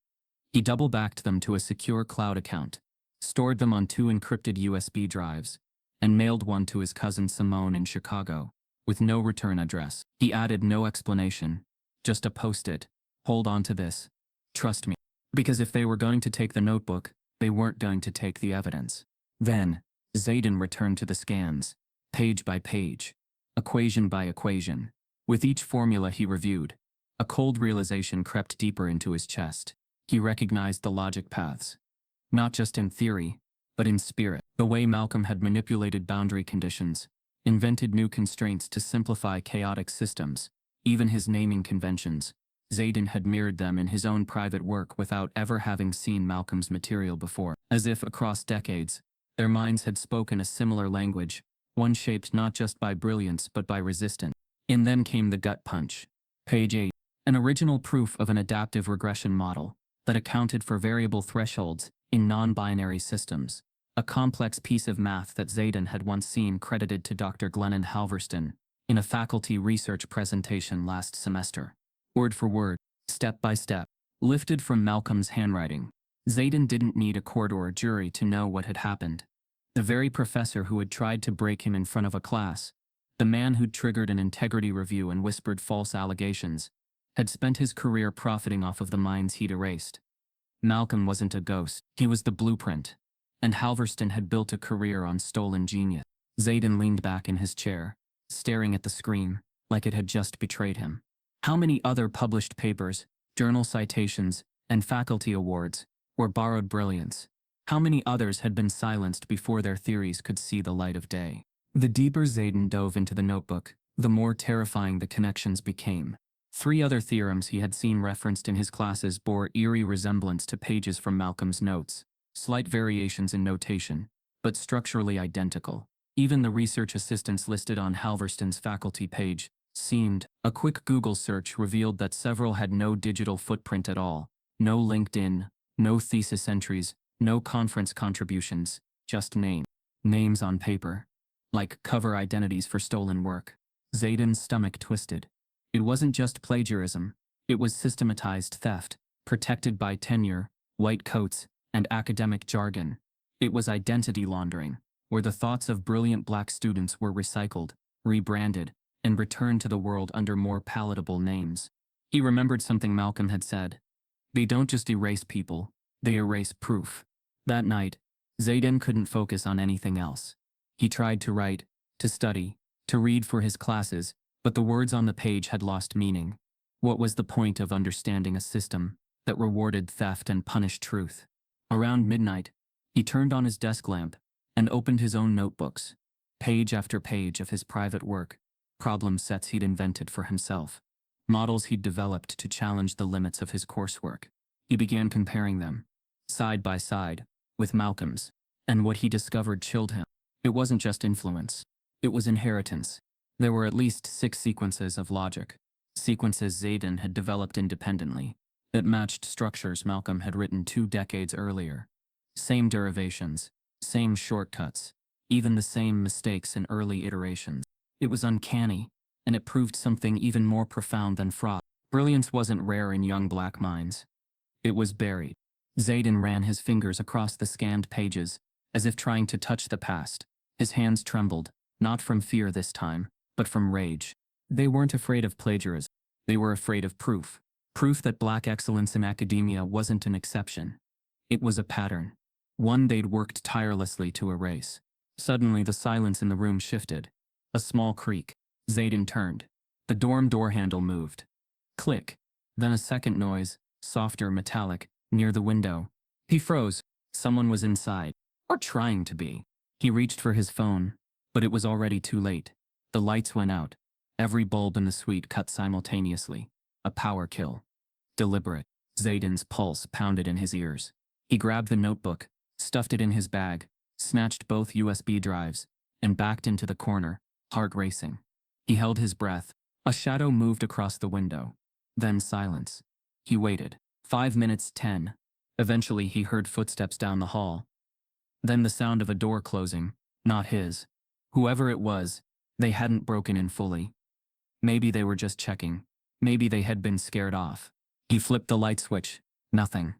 He double-backed them to a secure cloud account, stored them on 2 encrypted USB drives, and mailed one to his cousin Simone in Chicago, with no return address. He added no explanation, just a post-it. Hold on to this. Trust me. Because if they were going to take the notebook, they weren't going to take the evidence. Then, Zayden returned to the scans, page by page, equation by equation. With each formula he reviewed, a cold realization crept deeper into his chest. He recognized the logic paths. Not just in theory, but in spirit. The way Malcolm had manipulated boundary conditions, invented new constraints to simplify chaotic systems, even his naming conventions. Zayden had mirrored them in his own private work without ever having seen Malcolm's material before. As if across decades, their minds had spoken a similar language, one shaped not just by brilliance but by resistance. And then came the gut punch. Page 8. An original proof of an adaptive regression model that accounted for variable thresholds in non-binary systems. A complex piece of math that Zayden had once seen credited to Dr. Glennon Halverston in a faculty research presentation last semester. Word for word, step by step, lifted from Malcolm's handwriting. Zayden didn't need a court or a jury to know what had happened. The very professor who had tried to break him in front of a class, the man who'd triggered an integrity review and whispered false allegations, had spent his career profiting off of the minds he'd erased. Malcolm wasn't a ghost, he was the blueprint. And Halverston had built a career on stolen genius. Zayden leaned back in his chair, staring at the screen, like it had just betrayed him. How many other published papers, journal citations, and faculty awards were borrowed brilliance? How many others had been silenced before their theories could see the light of day? The deeper Zayden dove into the notebook, the more terrifying the connections became. 3 other theorems he had seen referenced in his classes bore eerie resemblance to pages from Malcolm's notes. Slight variations in notation, but structurally identical. Even the research assistants listed on Halverston's faculty page seemed. A quick Google search revealed that several had no digital footprint at all. No LinkedIn, no thesis entries, no conference contributions, just names on paper. Like cover identities for stolen work. Zayden's stomach twisted. It wasn't just plagiarism, it was systematized theft, protected by tenure, white coats, and academic jargon. It was identity laundering, where the thoughts of brilliant black students were recycled, rebranded, and returned to the world under more palatable names. He remembered something Malcolm had said. They don't just erase people, they erase proof. That night, Zayden couldn't focus on anything else. He tried to write, to study, to read for his classes, but the words on the page had lost meaning. What was the point of understanding a system that rewarded theft and punished truth? Around midnight, he turned on his desk lamp and opened his own notebooks. Page after page of his private work, problem sets he'd invented for himself, models he'd developed to challenge the limits of his coursework. He began comparing them, side by side, with Malcolm's, and what he discovered chilled him. It wasn't just influence, it was inheritance. There were at least 6 sequences of logic, sequences Zayden had developed independently, that matched structures Malcolm had written 2 decades earlier. Same derivations, same shortcuts, even the same mistakes in early iterations. It was uncanny, and it proved something even more profound than fraud. Brilliance wasn't rare in young black minds. It was buried. Zayden ran his fingers across the scanned pages, as if trying to touch the past. His hands trembled, not from fear this time, but from rage. They weren't afraid of plagiarism. They were afraid of proof. Proof that black excellence in academia wasn't an exception. It was a pattern. One they'd worked tirelessly to erase. Suddenly the silence in the room shifted. A small creak. Zayden turned. The dorm door handle moved. Click. Then a second noise, softer, metallic, near the window. He froze, Someone was inside, or trying to be. He reached for his phone, but it was already too late. The lights went out. Every bulb in the suite cut simultaneously. A power kill. Deliberate. Zayden's pulse pounded in his ears. He grabbed the notebook, stuffed it in his bag, snatched both USB drives, and backed into the corner, heart racing. He held his breath. A shadow moved across the window. Then silence. He waited. 5 minutes, 10. Eventually he heard footsteps down the hall. Then the sound of a door closing. Not his. Whoever it was, they hadn't broken in fully. Maybe they were just checking. Maybe they had been scared off. He flipped the light switch. Nothing.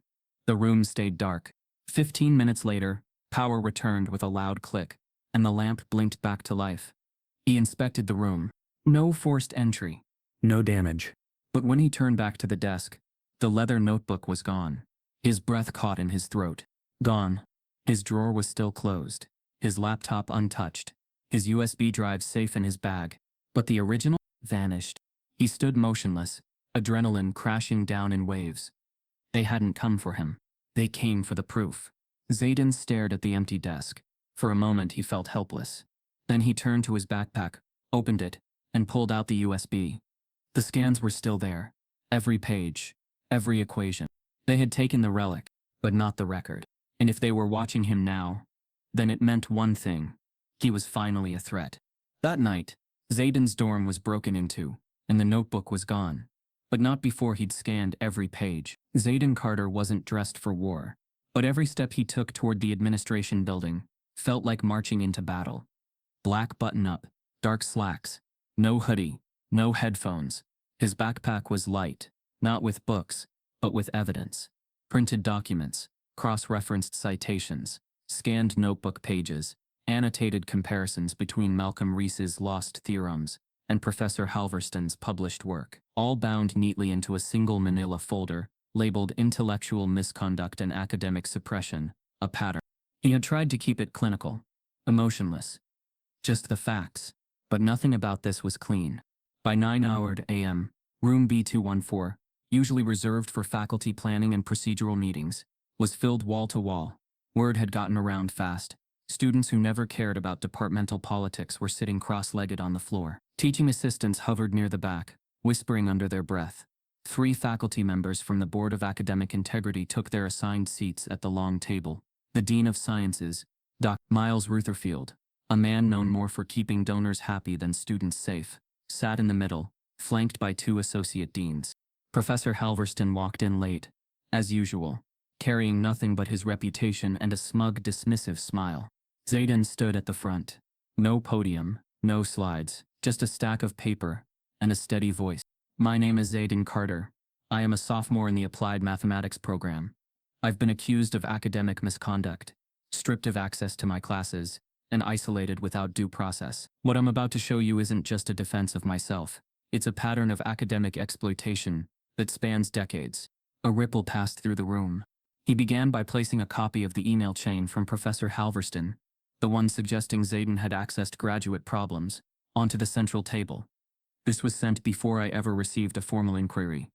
The room stayed dark. 15 minutes later, power returned with a loud click, and the lamp blinked back to life. He inspected the room. No forced entry. No damage. But when he turned back to the desk, the leather notebook was gone. His breath caught in his throat. Gone. His drawer was still closed. His laptop untouched. His USB drive safe in his bag. But the original vanished. He stood motionless, adrenaline crashing down in waves. They hadn't come for him. They came for the proof. Zayden stared at the empty desk. For a moment he felt helpless. Then he turned to his backpack, opened it, and pulled out the USB. The scans were still there. Every page. Every equation. They had taken the relic, but not the record. And if they were watching him now, then it meant one thing. He was finally a threat. That night, Zayden's dorm was broken into, and the notebook was gone. But not before he'd scanned every page. Zayden Carter wasn't dressed for war, but every step he took toward the administration building felt like marching into battle. Black button-up, dark slacks, no hoodie, no headphones. His backpack was light, not with books, but with evidence. Printed documents, cross-referenced citations, scanned notebook pages, annotated comparisons between Malcolm Rees's lost theorems and Professor Halverston's published work, all bound neatly into a single manila folder, labeled Intellectual Misconduct and Academic Suppression, a pattern. He had tried to keep it clinical, emotionless. Just the facts, but nothing about this was clean. By 9 a.m., room B214, usually reserved for faculty planning and procedural meetings, was filled wall to wall. Word had gotten around fast. Students who never cared about departmental politics were sitting cross-legged on the floor. Teaching assistants hovered near the back, whispering under their breath. 3 faculty members from the Board of Academic Integrity took their assigned seats at the long table. The Dean of Sciences, Dr. Miles Rutherfield, a man known more for keeping donors happy than students safe, sat in the middle, flanked by 2 associate deans. Professor Halverston walked in late, as usual, carrying nothing but his reputation and a smug, dismissive smile. Zayden stood at the front. No podium, no slides, just a stack of paper, and a steady voice. My name is Zayden Carter. I am a sophomore in the Applied Mathematics program. I've been accused of academic misconduct, stripped of access to my classes, and isolated without due process. What I'm about to show you isn't just a defense of myself. It's a pattern of academic exploitation that spans decades. A ripple passed through the room. He began by placing a copy of the email chain from Professor Halverston, the one suggesting Zayden had accessed graduate problems, onto the central table. This was sent before I ever received a formal inquiry.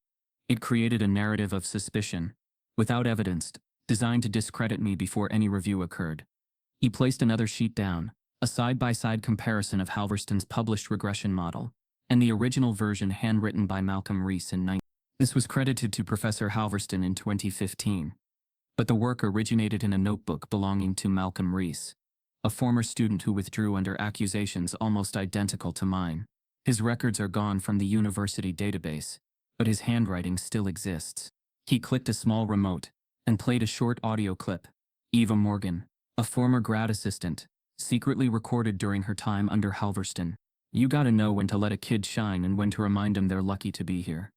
It created a narrative of suspicion, without evidence, designed to discredit me before any review occurred. He placed another sheet down, a side-by-side comparison of Halverston's published regression model, and the original version handwritten by Malcolm Rees in 19. This was credited to Professor Halverston in 2015. But the work originated in a notebook belonging to Malcolm Rees, a former student who withdrew under accusations almost identical to mine. His records are gone from the university database, but his handwriting still exists. He clicked a small remote and played a short audio clip. Eva Morgan, a former grad assistant, secretly recorded during her time under Halverston. You gotta know when to let a kid shine and when to remind them they're lucky to be here.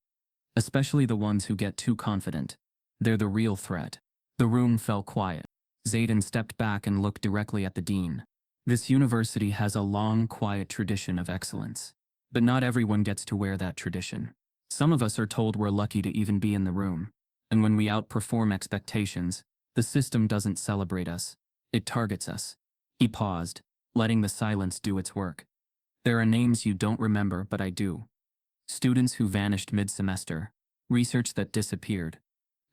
Especially the ones who get too confident. They're the real threat. The room fell quiet. Zayden stepped back and looked directly at the dean. This university has a long, quiet tradition of excellence. But not everyone gets to wear that tradition. Some of us are told we're lucky to even be in the room. And when we outperform expectations, the system doesn't celebrate us. It targets us. He paused, letting the silence do its work. There are names you don't remember, but I do. Students who vanished mid-semester. Research that disappeared.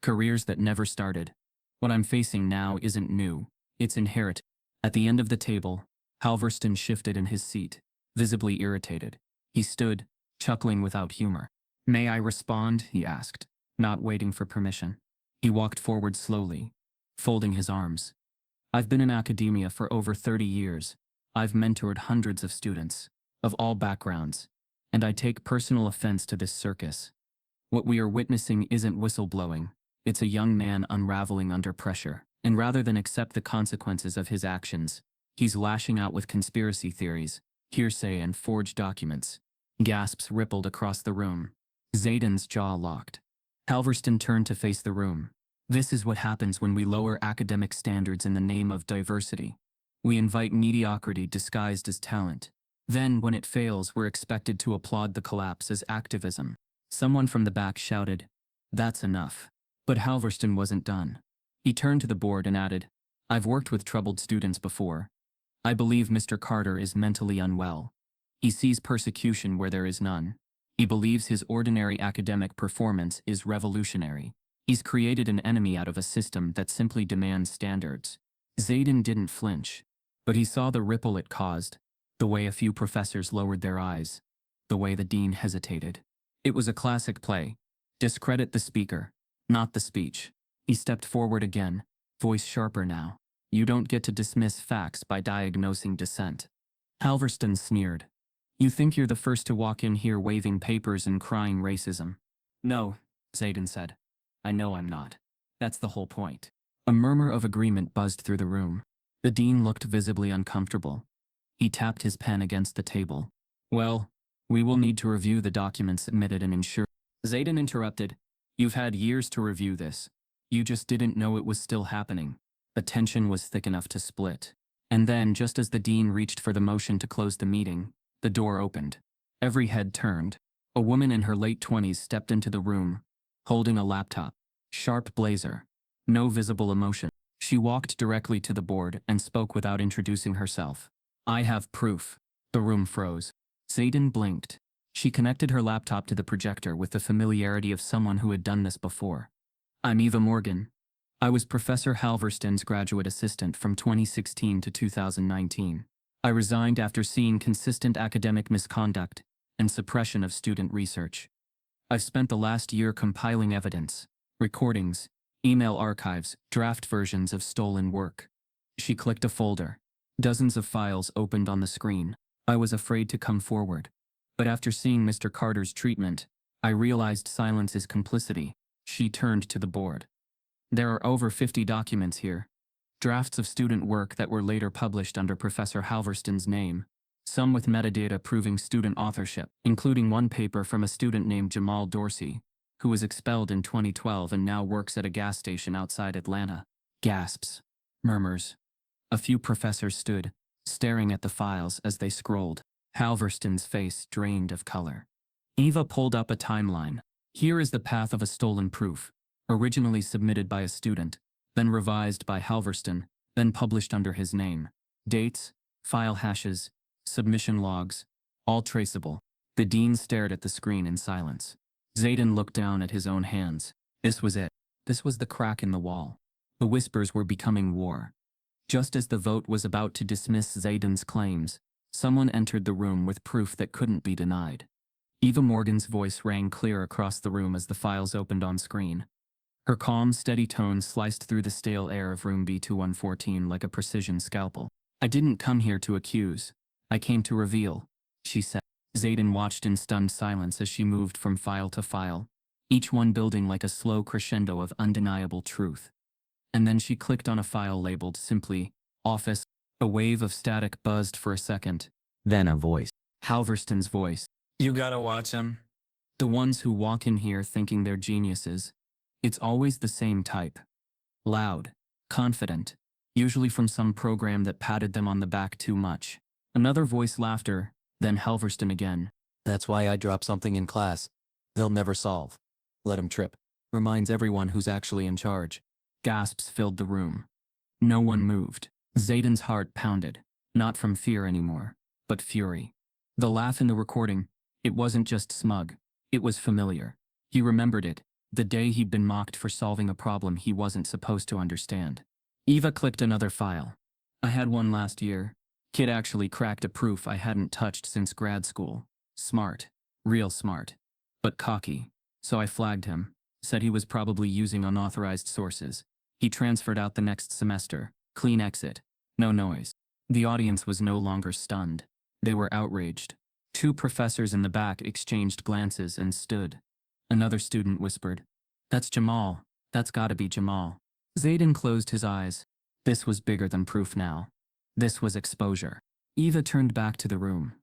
Careers that never started. What I'm facing now isn't new. It's inherent. At the end of the table, Halverston shifted in his seat, visibly irritated. He stood, chuckling without humor. "May I respond?" he asked, not waiting for permission. He walked forward slowly, folding his arms. "I've been in academia for over 30 years. I've mentored hundreds of students, of all backgrounds, and I take personal offense to this circus. What we are witnessing isn't whistleblowing. It's a young man unraveling under pressure, and rather than accept the consequences of his actions, he's lashing out with conspiracy theories, hearsay, and forged documents." Gasps rippled across the room. Zayden's jaw locked. Halverston turned to face the room. "This is what happens when we lower academic standards in the name of diversity. We invite mediocrity disguised as talent. Then, when it fails, we're expected to applaud the collapse as activism." Someone from the back shouted, "That's enough." But Halverston wasn't done. He turned to the board and added, "I've worked with troubled students before. I believe Mr. Carter is mentally unwell. He sees persecution where there is none. He believes his ordinary academic performance is revolutionary. He's created an enemy out of a system that simply demands standards." Zayden didn't flinch, but he saw the ripple it caused, the way a few professors lowered their eyes, the way the dean hesitated. It was a classic play. Discredit the speaker, not the speech. He stepped forward again, voice sharper now. "You don't get to dismiss facts by diagnosing dissent." Halverston sneered. "You think you're the first to walk in here waving papers and crying racism?" "No," Zayden said. "I know I'm not. That's the whole point." A murmur of agreement buzzed through the room. The dean looked visibly uncomfortable. He tapped his pen against the table. "Well, we will need to review the documents submitted and ensure." Zayden interrupted. "You've had years to review this. You just didn't know it was still happening." The tension was thick enough to split. And then, just as the dean reached for the motion to close the meeting, the door opened. Every head turned. A woman in her late 20s stepped into the room, holding a laptop. Sharp blazer. No visible emotion. She walked directly to the board and spoke without introducing herself. "I have proof." The room froze. Zayden blinked. She connected her laptop to the projector with the familiarity of someone who had done this before. "I'm Eva Morgan. I was Professor Halverston's graduate assistant from 2016 to 2019. I resigned after seeing consistent academic misconduct and suppression of student research. I've spent the last year compiling evidence, recordings, email archives, draft versions of stolen work." She clicked a folder. Dozens of files opened on the screen. "I was afraid to come forward. But after seeing Mr. Carter's treatment, I realized silence is complicity." She turned to the board. "There are over 50 documents here. Drafts of student work that were later published under Professor Halverston's name, some with metadata proving student authorship, including one paper from a student named Jamal Dorsey, who was expelled in 2012 and now works at a gas station outside Atlanta." Gasps. Murmurs. A few professors stood, staring at the files as they scrolled. Halverston's face drained of color. Eva pulled up a timeline. "Here is the path of a stolen proof, originally submitted by a student, then revised by Halverston, then published under his name. Dates, file hashes, submission logs, all traceable." The dean stared at the screen in silence. Zayden looked down at his own hands. This was it. This was the crack in the wall. The whispers were becoming war. Just as the vote was about to dismiss Zayden's claims, someone entered the room with proof that couldn't be denied. Eva Morgan's voice rang clear across the room as the files opened on screen. Her calm, steady tone sliced through the stale air of room B2114 like a precision scalpel. "I didn't come here to accuse. I came to reveal," she said. Zayden watched in stunned silence as she moved from file to file, each one building like a slow crescendo of undeniable truth. And then she clicked on a file labeled simply, "Office." A wave of static buzzed for a second. Then a voice. Halverston's voice. "You gotta watch them. The ones who walk in here thinking they're geniuses. It's always the same type. Loud, confident, usually from some program that patted them on the back too much." Another voice laughter, then Halverston again. "That's why I drop something in class. They'll never solve. Let 'em trip." Reminds everyone who's actually in charge. Gasps filled the room. No one moved. Zayden's heart pounded, not from fear anymore, but fury. The laugh in the recording, it wasn't just smug. It was familiar. He remembered it. The day he'd been mocked for solving a problem he wasn't supposed to understand. Eva clicked another file. I had one last year. Kid actually cracked a proof I hadn't touched since grad school. Smart. Real smart. But cocky. So I flagged him. Said he was probably using unauthorized sources. He transferred out the next semester. Clean exit. No noise. The audience was no longer stunned. They were outraged. Two professors in the back exchanged glances and stood. Another student whispered, "That's Jamal. That's gotta be Jamal." Zayden closed his eyes. This was bigger than proof now. This was exposure. Eva turned back to the room.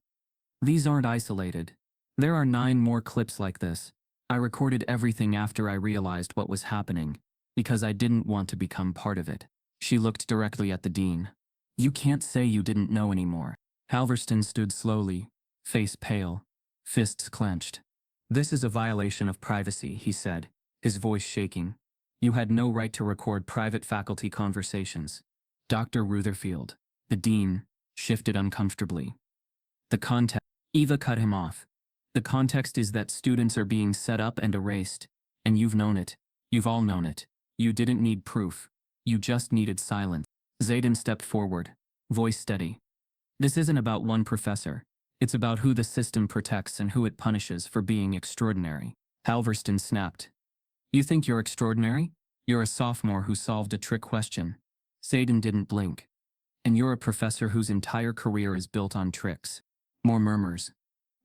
These aren't isolated. There are 9 more clips like this. I recorded everything after I realized what was happening, because I didn't want to become part of it. She looked directly at the dean. You can't say you didn't know anymore. Halverston stood slowly, face pale, fists clenched. This is a violation of privacy, he said, his voice shaking. You had no right to record private faculty conversations. Dr. Rutherfield, the dean, shifted uncomfortably. The context. Eva cut him off. The context is that students are being set up and erased, and you've known it. You've all known it. You didn't need proof. You just needed silence. Zayden stepped forward, voice steady. This isn't about one professor. It's about who the system protects and who it punishes for being extraordinary. Halverston snapped. You think you're extraordinary? You're a sophomore who solved a trick question. Zayden didn't blink. And you're a professor whose entire career is built on tricks. More murmurs.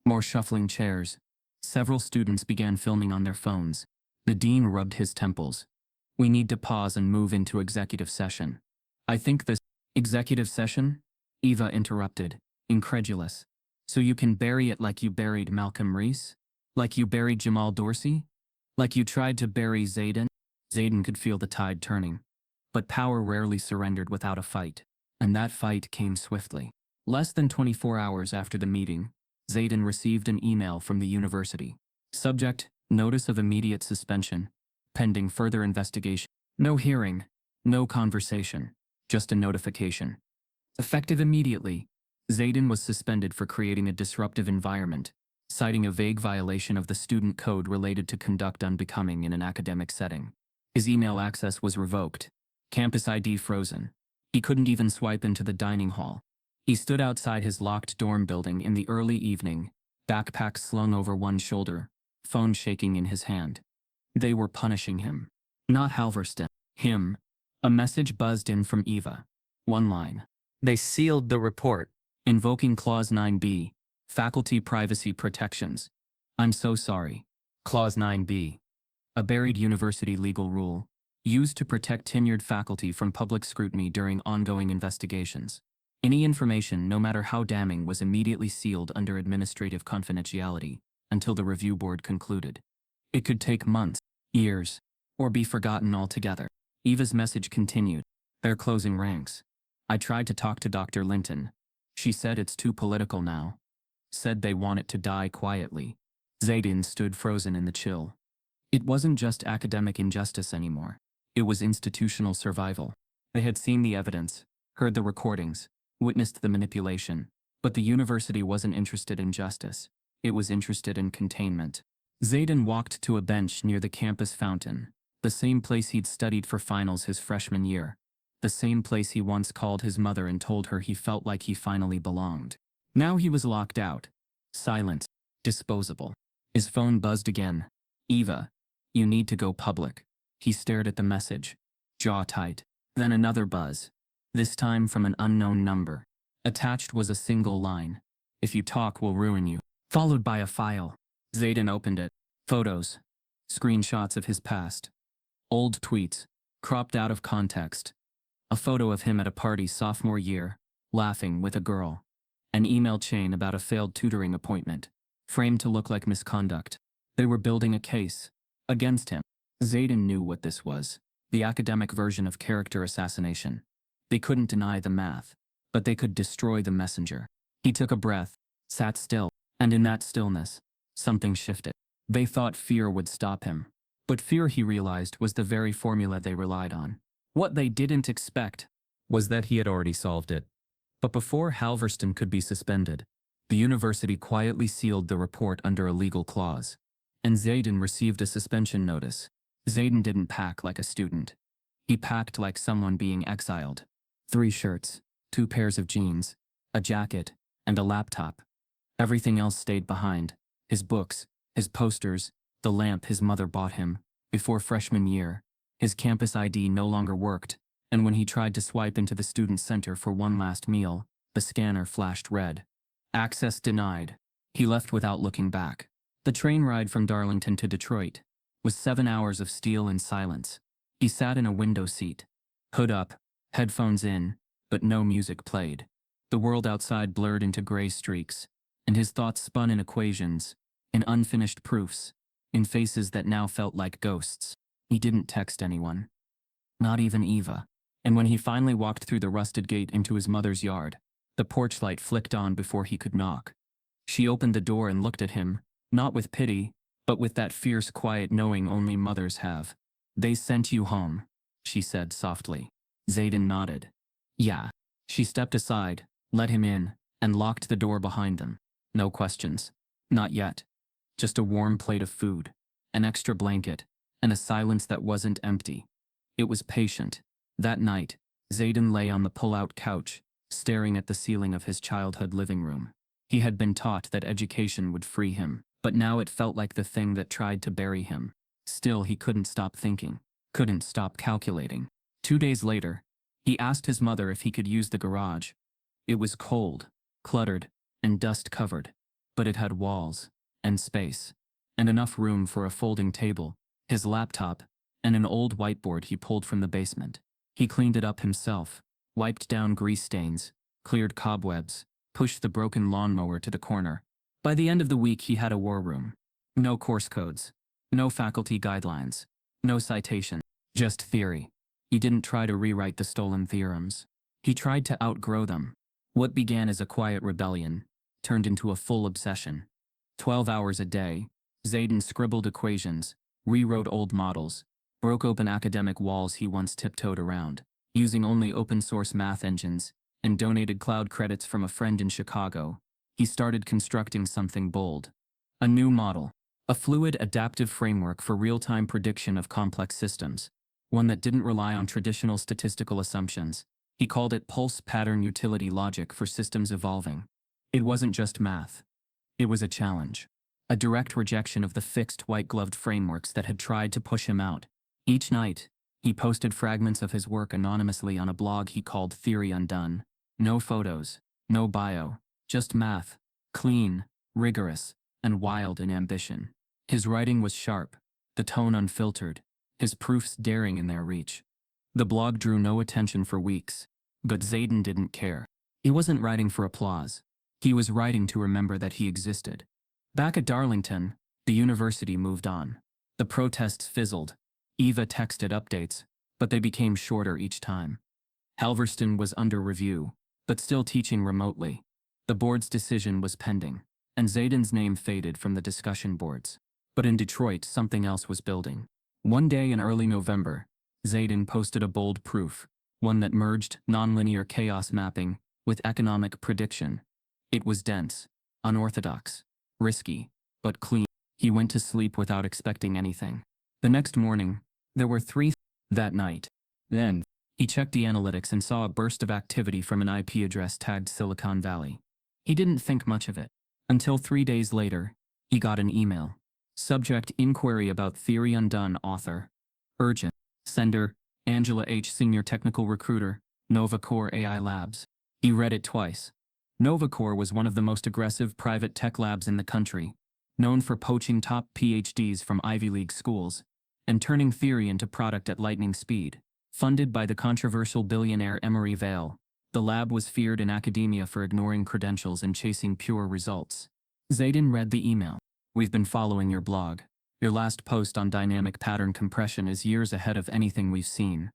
More shuffling chairs. Several students began filming on their phones. The dean rubbed his temples. We need to pause and move into executive session. I think this executive session? Eva interrupted, incredulous. So you can bury it like you buried Malcolm Reese? Like you buried Jamal Dorsey? Like you tried to bury Zayden? Zayden could feel the tide turning. But power rarely surrendered without a fight. And that fight came swiftly. Less than 24 hours after the meeting, Zayden received an email from the university. Subject, notice of immediate suspension, pending further investigation. No hearing, no conversation, just a notification. Effective immediately, Zayden was suspended for creating a disruptive environment, citing a vague violation of the student code related to conduct unbecoming in an academic setting. His email access was revoked. Campus ID frozen. He couldn't even swipe into the dining hall. He stood outside his locked dorm building in the early evening, backpack slung over one shoulder, phone shaking in his hand. They were punishing him. Not Halverston. Him. A message buzzed in from Eva. One line. They sealed the report. Invoking Clause 9b. Faculty Privacy Protections. I'm so sorry. Clause 9b. A buried university legal rule, used to protect tenured faculty from public scrutiny during ongoing investigations. Any information, no matter how damning, was immediately sealed under administrative confidentiality until the review board concluded. It could take months, years, or be forgotten altogether. Eva's message continued. They're closing ranks. I tried to talk to Dr. Linton. She said it's too political now. Said they want it to die quietly. Zayden stood frozen in the chill. It wasn't just academic injustice anymore. It was institutional survival. They had seen the evidence, heard the recordings, witnessed the manipulation, but the university wasn't interested in justice. It was interested in containment. Zayden walked to a bench near the campus fountain, the same place he'd studied for finals his freshman year, the same place he once called his mother and told her he felt like he finally belonged. Now he was locked out, silent, disposable. His phone buzzed again. Eva, you need to go public. He stared at the message, jaw tight. Then another buzz, this time from an unknown number. Attached was a single line. If you talk, we'll ruin you. Followed by a file. Zayden opened it. Photos. Screenshots of his past. Old tweets, cropped out of context. A photo of him at a party sophomore year, laughing with a girl. An email chain about a failed tutoring appointment, framed to look like misconduct. They were building a case against him. Zayden knew what this was. The academic version of character assassination. They couldn't deny the math, but they could destroy the messenger. He took a breath, sat still, and in that stillness, something shifted. They thought fear would stop him. But fear, he realized, was the very formula they relied on. What they didn't expect was that he had already solved it. But before Halverston could be suspended, the university quietly sealed the report under a legal clause, and Zayden received a suspension notice. Zayden didn't pack like a student. He packed like someone being exiled. 3 shirts, 2 pairs of jeans, a jacket, and a laptop. Everything else stayed behind. His books, his posters, the lamp his mother bought him. Before freshman year, his campus ID no longer worked, and when he tried to swipe into the student center for one last meal, the scanner flashed red. Access denied. He left without looking back. The train ride from Darlington to Detroit was 7 hours of steel and silence. He sat in a window seat, hood up, headphones in, but no music played. The world outside blurred into gray streaks, and his thoughts spun in equations, in unfinished proofs, in faces that now felt like ghosts. He didn't text anyone. Not even Eva. And when he finally walked through the rusted gate into his mother's yard, the porch light flicked on before he could knock. She opened the door and looked at him, not with pity, but with that fierce quiet knowing only mothers have. "They sent you home," she said softly. Zayden nodded. "Yeah." She stepped aside, let him in, and locked the door behind them. No questions. Not yet. Just a warm plate of food, an extra blanket, and a silence that wasn't empty. It was patient. That night, Zayden lay on the pull-out couch, staring at the ceiling of his childhood living room. He had been taught that education would free him, but now it felt like the thing that tried to bury him. Still, he couldn't stop thinking, couldn't stop calculating. 2 days later, he asked his mother if he could use the garage. It was cold, cluttered, and dust-covered, but it had walls, and space, and enough room for a folding table, his laptop, and an old whiteboard he pulled from the basement. He cleaned it up himself, wiped down grease stains, cleared cobwebs, pushed the broken lawnmower to the corner. By the end of the week, he had a war room. No course codes, no faculty guidelines, no citation, just theory. He didn't try to rewrite the stolen theorems. He tried to outgrow them. What began as a quiet rebellion turned into a full obsession. 12 hours a day, Zayden scribbled equations, rewrote old models, broke open academic walls he once tiptoed around, using only open-source math engines, and donated cloud credits from a friend in Chicago. He started constructing something bold. A new model. A fluid, adaptive framework for real-time prediction of complex systems. One that didn't rely on traditional statistical assumptions. He called it pulse pattern utility logic for systems evolving. It wasn't just math. It was a challenge. A direct rejection of the fixed white-gloved frameworks that had tried to push him out. Each night, he posted fragments of his work anonymously on a blog he called Theory Undone. No photos, no bio, just math, clean, rigorous, and wild in ambition. His writing was sharp, the tone unfiltered, his proofs daring in their reach. The blog drew no attention for weeks, but Zayden didn't care. He wasn't writing for applause. He was writing to remember that he existed. Back at Darlington, the university moved on. The protests fizzled. Eva texted updates, but they became shorter each time. Halverston was under review, but still teaching remotely. The board's decision was pending, and Zayden's name faded from the discussion boards. But in Detroit, something else was building. One day in early November, Zayden posted a bold proof, one that merged nonlinear chaos mapping with economic prediction. It was dense, unorthodox, risky, but clean. He went to sleep without expecting anything. The next morning, there were 3 that night. Then, he checked the analytics and saw a burst of activity from an IP address tagged Silicon Valley. He didn't think much of it. Until 3 days later, he got an email. Subject: inquiry about Theory Undone author. Urgent. Sender: Angela H. Senior Technical Recruiter, NovaCore AI Labs. He read it twice. NovaCore was one of the most aggressive private tech labs in the country, known for poaching top PhDs from Ivy League schools and turning theory into product at lightning speed. Funded by the controversial billionaire Emory Vail, the lab was feared in academia for ignoring credentials and chasing pure results. Zayden read the email. "We've been following your blog. Your last post on dynamic pattern compression is years ahead of anything we've seen.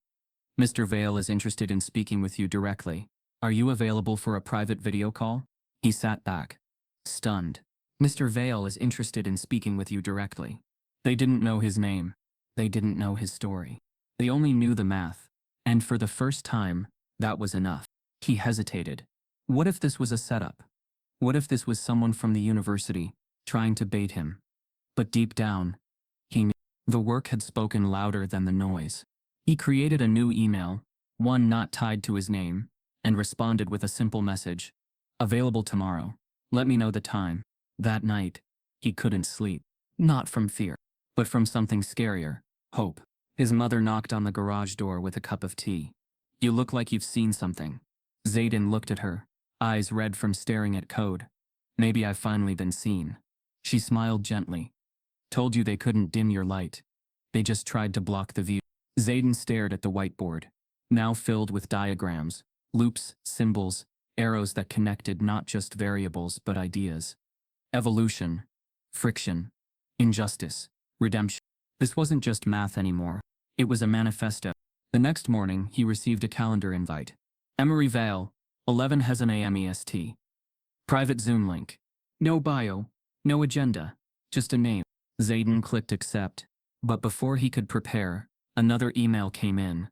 Mr. Vail is interested in speaking with you directly. Are you available for a private video call?" He sat back, stunned. Mr. Vail is interested in speaking with you directly. They didn't know his name. They didn't know his story. They only knew the math. And for the first time, that was enough. He hesitated. What if this was a setup? What if this was someone from the university, trying to bait him? But deep down, he knew. The work had spoken louder than the noise. He created a new email, one not tied to his name, and responded with a simple message. Available tomorrow. Let me know the time. That night, he couldn't sleep. Not from fear, but from something scarier, hope. His mother knocked on the garage door with a cup of tea. You look like you've seen something. Zayden looked at her, eyes red from staring at code. Maybe I've finally been seen. She smiled gently. Told you they couldn't dim your light. They just tried to block the view. Zayden stared at the whiteboard, now filled with diagrams, loops, symbols, arrows that connected not just variables but ideas. Evolution, friction, injustice, redemption. This wasn't just math anymore. It was a manifesto. The next morning, he received a calendar invite. Emery Vale, 11 a.m. EST. Private Zoom link. No bio, no agenda, just a name. Zayden clicked accept, but before he could prepare, another email came in.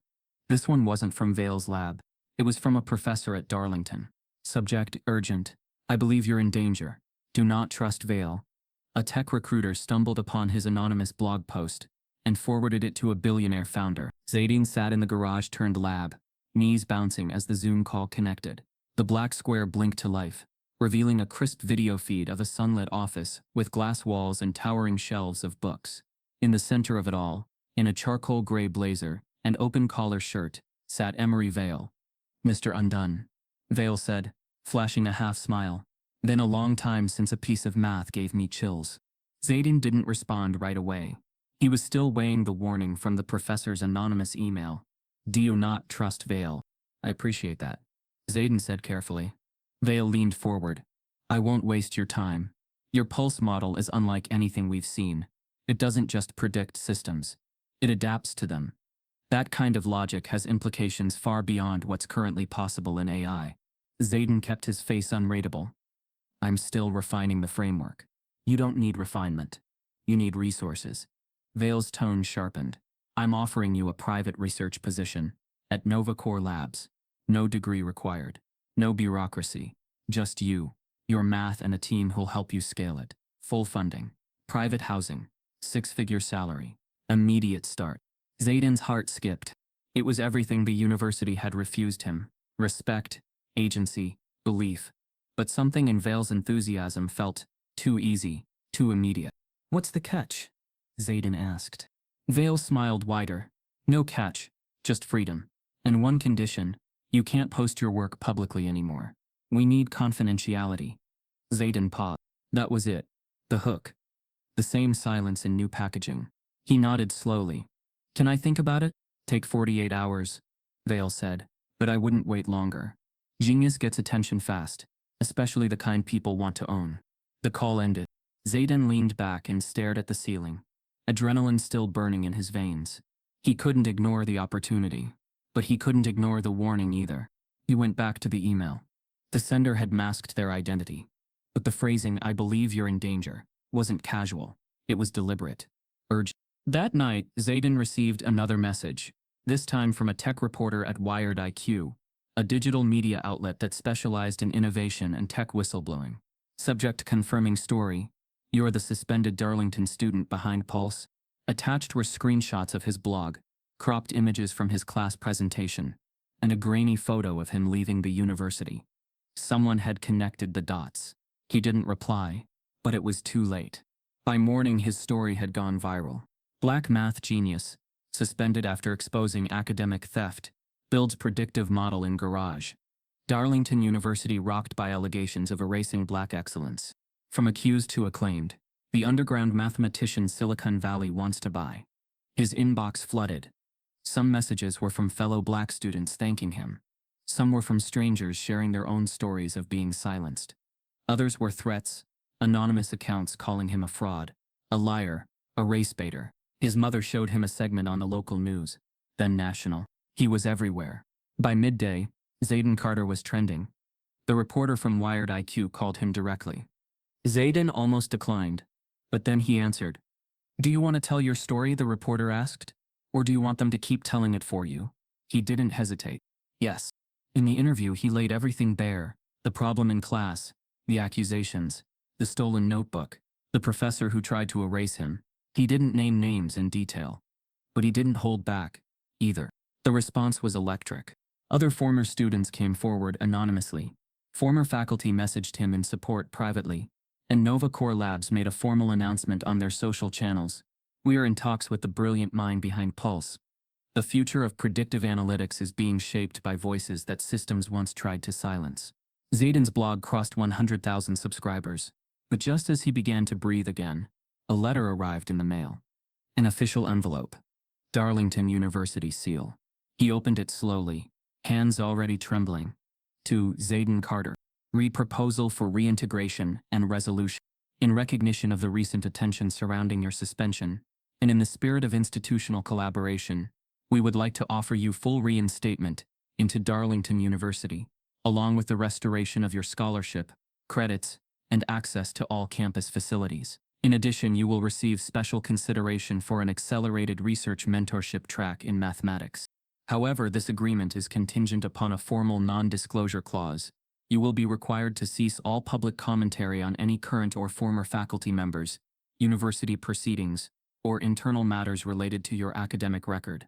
This one wasn't from Vale's lab. It was from a professor at Darlington. Subject, urgent. I believe you're in danger. Do not trust Vale. A tech recruiter stumbled upon his anonymous blog post and forwarded it to a billionaire founder. Zayden sat in the garage-turned lab, knees bouncing as the Zoom call connected. The black square blinked to life, revealing a crisp video feed of a sunlit office with glass walls and towering shelves of books. In the center of it all, in a charcoal gray blazer and open collar shirt, sat Emery Vale. Mr. Undone, Vale said, flashing a half smile. Been a long time since a piece of math gave me chills. Zayden didn't respond right away. He was still weighing the warning from the professor's anonymous email. Do you not trust Vale? I appreciate that, Zayden said carefully. Vale leaned forward. I won't waste your time. Your pulse model is unlike anything we've seen. It doesn't just predict systems. It adapts to them. That kind of logic has implications far beyond what's currently possible in AI. Zayden kept his face unreadable. I'm still refining the framework. You don't need refinement. You need resources. Vale's tone sharpened. I'm offering you a private research position at NovaCore Labs. No degree required. No bureaucracy. Just you, your math, and a team who'll help you scale it. Full funding. Private housing. 6-figure salary. Immediate start. Zayden's heart skipped. It was everything the university had refused him. Respect, agency, belief. But something in Vale's enthusiasm felt too easy, too immediate. What's the catch? Zayden asked. Vale smiled wider. No catch, just freedom. And one condition, you can't post your work publicly anymore. We need confidentiality. Zayden paused. That was it. The hook. The same silence in new packaging. He nodded slowly. Can I think about it? Take 48 hours, Vale said, but I wouldn't wait longer. Genius gets attention fast, especially the kind people want to own. The call ended. Zayden leaned back and stared at the ceiling, adrenaline still burning in his veins. He couldn't ignore the opportunity, but he couldn't ignore the warning either. He went back to the email. The sender had masked their identity, but the phrasing, I believe you're in danger, wasn't casual. It was deliberate. Urgent. That night, Zayden received another message, this time from a tech reporter at Wired IQ, a digital media outlet that specialized in innovation and tech whistleblowing. Subject confirming story, you're the suspended Darlington student behind Pulse. Attached were screenshots of his blog, cropped images from his class presentation, and a grainy photo of him leaving the university. Someone had connected the dots. He didn't reply, but it was too late. By morning, his story had gone viral. Black math genius, suspended after exposing academic theft, builds predictive model in garage. Darlington University rocked by allegations of erasing black excellence. From accused to acclaimed, the underground mathematician Silicon Valley wants to buy. His inbox flooded. Some messages were from fellow black students thanking him. Some were from strangers sharing their own stories of being silenced. Others were threats, anonymous accounts calling him a fraud, a liar, a race baiter. His mother showed him a segment on the local news, then national. He was everywhere. By midday, Zayden Carter was trending. The reporter from Wired IQ called him directly. Zayden almost declined, but then he answered. Do you want to tell your story, the reporter asked, or do you want them to keep telling it for you? He didn't hesitate. Yes. In the interview, he laid everything bare, the problem in class, the accusations, the stolen notebook, the professor who tried to erase him. He didn't name names in detail, but he didn't hold back, either. The response was electric. Other former students came forward anonymously. Former faculty messaged him in support privately, and Nova Core Labs made a formal announcement on their social channels. We are in talks with the brilliant mind behind Pulse. The future of predictive analytics is being shaped by voices that systems once tried to silence. Zayden's blog crossed 100,000 subscribers, but just as he began to breathe again, a letter arrived in the mail. An official envelope. Darlington University seal. He opened it slowly, hands already trembling. To Zayden Carter. Read proposal for reintegration and resolution. In recognition of the recent attention surrounding your suspension, and in the spirit of institutional collaboration, we would like to offer you full reinstatement into Darlington University, along with the restoration of your scholarship, credits, and access to all campus facilities. In addition, you will receive special consideration for an accelerated research mentorship track in mathematics. However, this agreement is contingent upon a formal non-disclosure clause. You will be required to cease all public commentary on any current or former faculty members, university proceedings, or internal matters related to your academic record.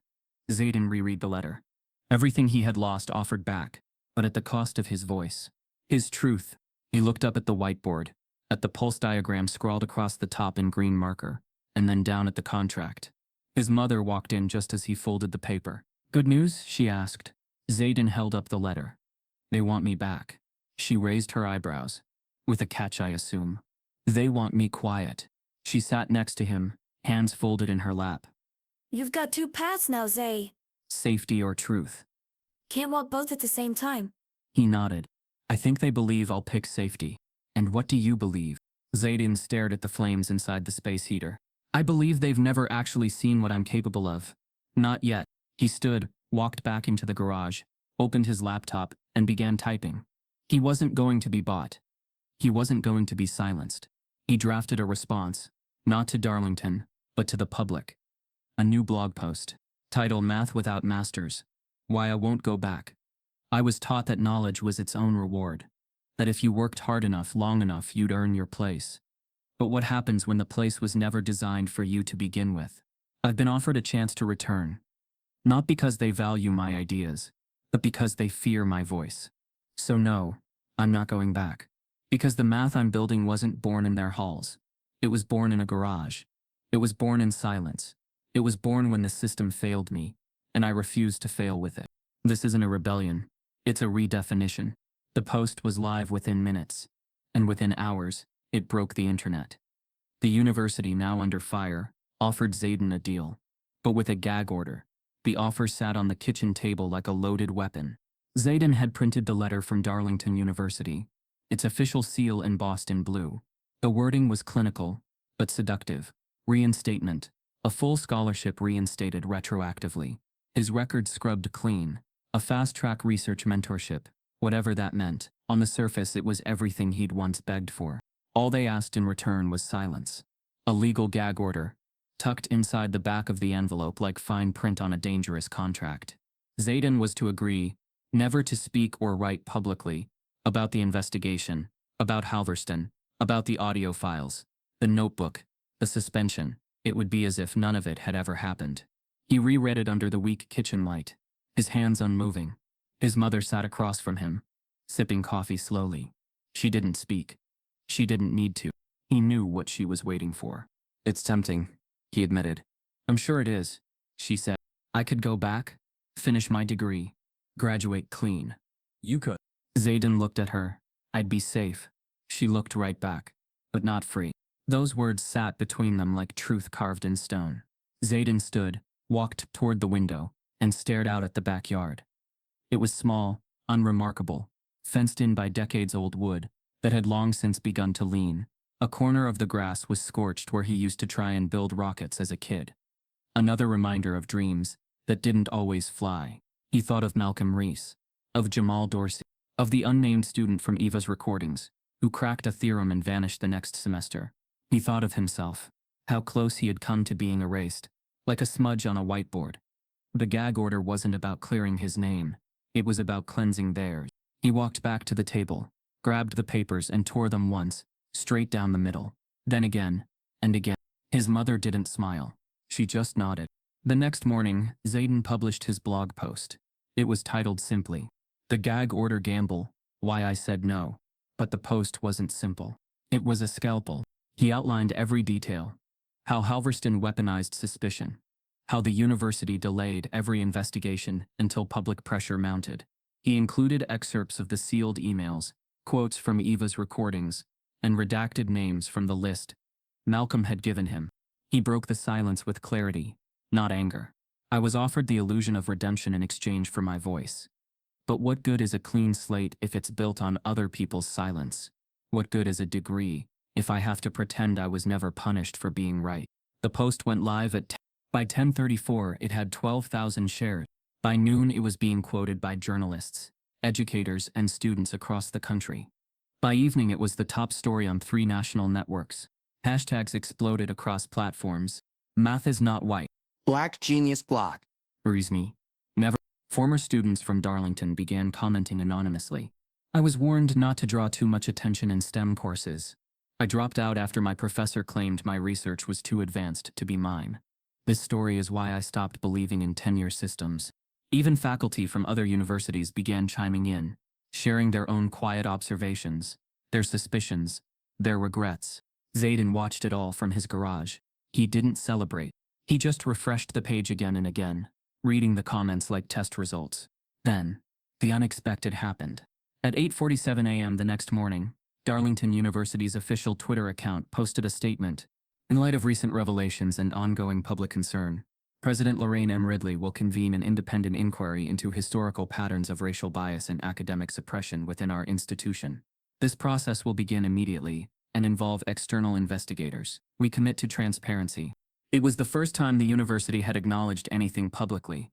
Zayden reread the letter. Everything he had lost offered back, but at the cost of his voice. His truth. He looked up at the whiteboard, at the pulse diagram scrawled across the top in green marker, and then down at the contract. His mother walked in just as he folded the paper. Good news? She asked. Zayden held up the letter. They want me back. She raised her eyebrows. With a catch, I assume. They want me quiet. She sat next to him, hands folded in her lap. You've got two paths now, Zay. Safety or truth? Can't walk both at the same time. He nodded. I think they believe I'll pick safety. And what do you believe? Zayden stared at the flames inside the space heater. I believe they've never actually seen what I'm capable of. Not yet. He stood, walked back into the garage, opened his laptop, and began typing. He wasn't going to be bought. He wasn't going to be silenced. He drafted a response, not to Darlington, but to the public. A new blog post. Title: Math Without Masters. Why I Won't Go Back. I was taught that knowledge was its own reward. That if you worked hard enough, long enough, you'd earn your place. But what happens when the place was never designed for you to begin with? I've been offered a chance to return. Not because they value my ideas, but because they fear my voice. So no, I'm not going back. Because the math I'm building wasn't born in their halls. It was born in a garage. It was born in silence. It was born when the system failed me, and I refused to fail with it. This isn't a rebellion. It's a redefinition. The post was live within minutes, and within hours, it broke the internet. The university, now under fire, offered Zayden a deal, but with a gag order. The offer sat on the kitchen table like a loaded weapon. Zayden had printed the letter from Darlington University, its official seal embossed in blue. The wording was clinical, but seductive. Reinstatement. A full scholarship reinstated retroactively. His record scrubbed clean. A fast-track research mentorship. Whatever that meant. On the surface, it was everything he'd once begged for. All they asked in return was silence. A legal gag order, tucked inside the back of the envelope like fine print on a dangerous contract. Zayden was to agree, never to speak or write publicly, about the investigation, about Halverston, about the audio files, the notebook, the suspension. It would be as if none of it had ever happened. He reread it under the weak kitchen light, his hands unmoving. His mother sat across from him, sipping coffee slowly. She didn't speak. She didn't need to. He knew what she was waiting for. It's tempting, he admitted. I'm sure it is, she said. I could go back, finish my degree, graduate clean. You could. Zayden looked at her. I'd be safe. She looked right back, but not free. Those words sat between them like truth carved in stone. Zayden stood, walked toward the window, and stared out at the backyard. It was small, unremarkable, fenced in by decades-old wood that had long since begun to lean. A corner of the grass was scorched where he used to try and build rockets as a kid. Another reminder of dreams that didn't always fly. He thought of Malcolm Reese, of Jamal Dorsey, of the unnamed student from Eva's recordings, who cracked a theorem and vanished the next semester. He thought of himself, how close he had come to being erased, like a smudge on a whiteboard. The gag order wasn't about clearing his name. It was about cleansing theirs. He walked back to the table, grabbed the papers and tore them once, straight down the middle, then again, and again. His mother didn't smile. She just nodded. The next morning, Zayden published his blog post. It was titled simply, "The Gag Order Gamble, Why I Said No." But the post wasn't simple. It was a scalpel. He outlined every detail. How Halverston weaponized suspicion. How the university delayed every investigation until public pressure mounted. He included excerpts of the sealed emails, quotes from Eva's recordings, and redacted names from the list Malcolm had given him. He broke the silence with clarity, not anger. I was offered the illusion of redemption in exchange for my voice. But what good is a clean slate if it's built on other people's silence? What good is a degree if I have to pretend I was never punished for being right? The post went live at by 10:34 it had 12,000 shares. By noon it was being quoted by journalists, educators, and students across the country. By evening it was the top story on 3 national networks. Hashtags exploded across platforms. Math is not white. Black Genius Block. Reason never. Former students from Darlington began commenting anonymously. I was warned not to draw too much attention in STEM courses. I dropped out after my professor claimed my research was too advanced to be mine. This story is why I stopped believing in tenure systems. Even faculty from other universities began chiming in, sharing their own quiet observations, their suspicions, their regrets. Zayden watched it all from his garage. He didn't celebrate. He just refreshed the page again and again, reading the comments like test results. Then, the unexpected happened. At 8:47 a.m. the next morning, Darlington University's official Twitter account posted a statement. In light of recent revelations and ongoing public concern, President Lorraine M. Ridley will convene an independent inquiry into historical patterns of racial bias and academic suppression within our institution. This process will begin immediately and involve external investigators. We commit to transparency. It was the first time the university had acknowledged anything publicly.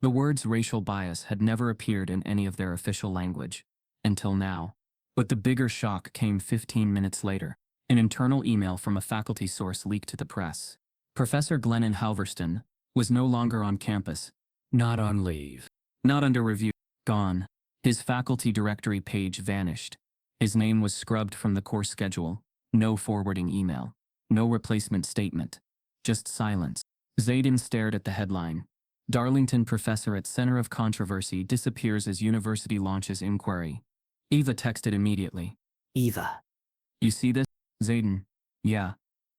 The words racial bias had never appeared in any of their official language, until now. But the bigger shock came 15 minutes later. An internal email from a faculty source leaked to the press. Professor Glennon Halverston was no longer on campus. Not on leave. Not under review. Gone. His faculty directory page vanished. His name was scrubbed from the course schedule. No forwarding email. No replacement statement. Just silence. Zayden stared at the headline. Darlington professor at center of controversy disappears as university launches inquiry. Eva texted immediately. Eva. You see this? Zayden. Yeah.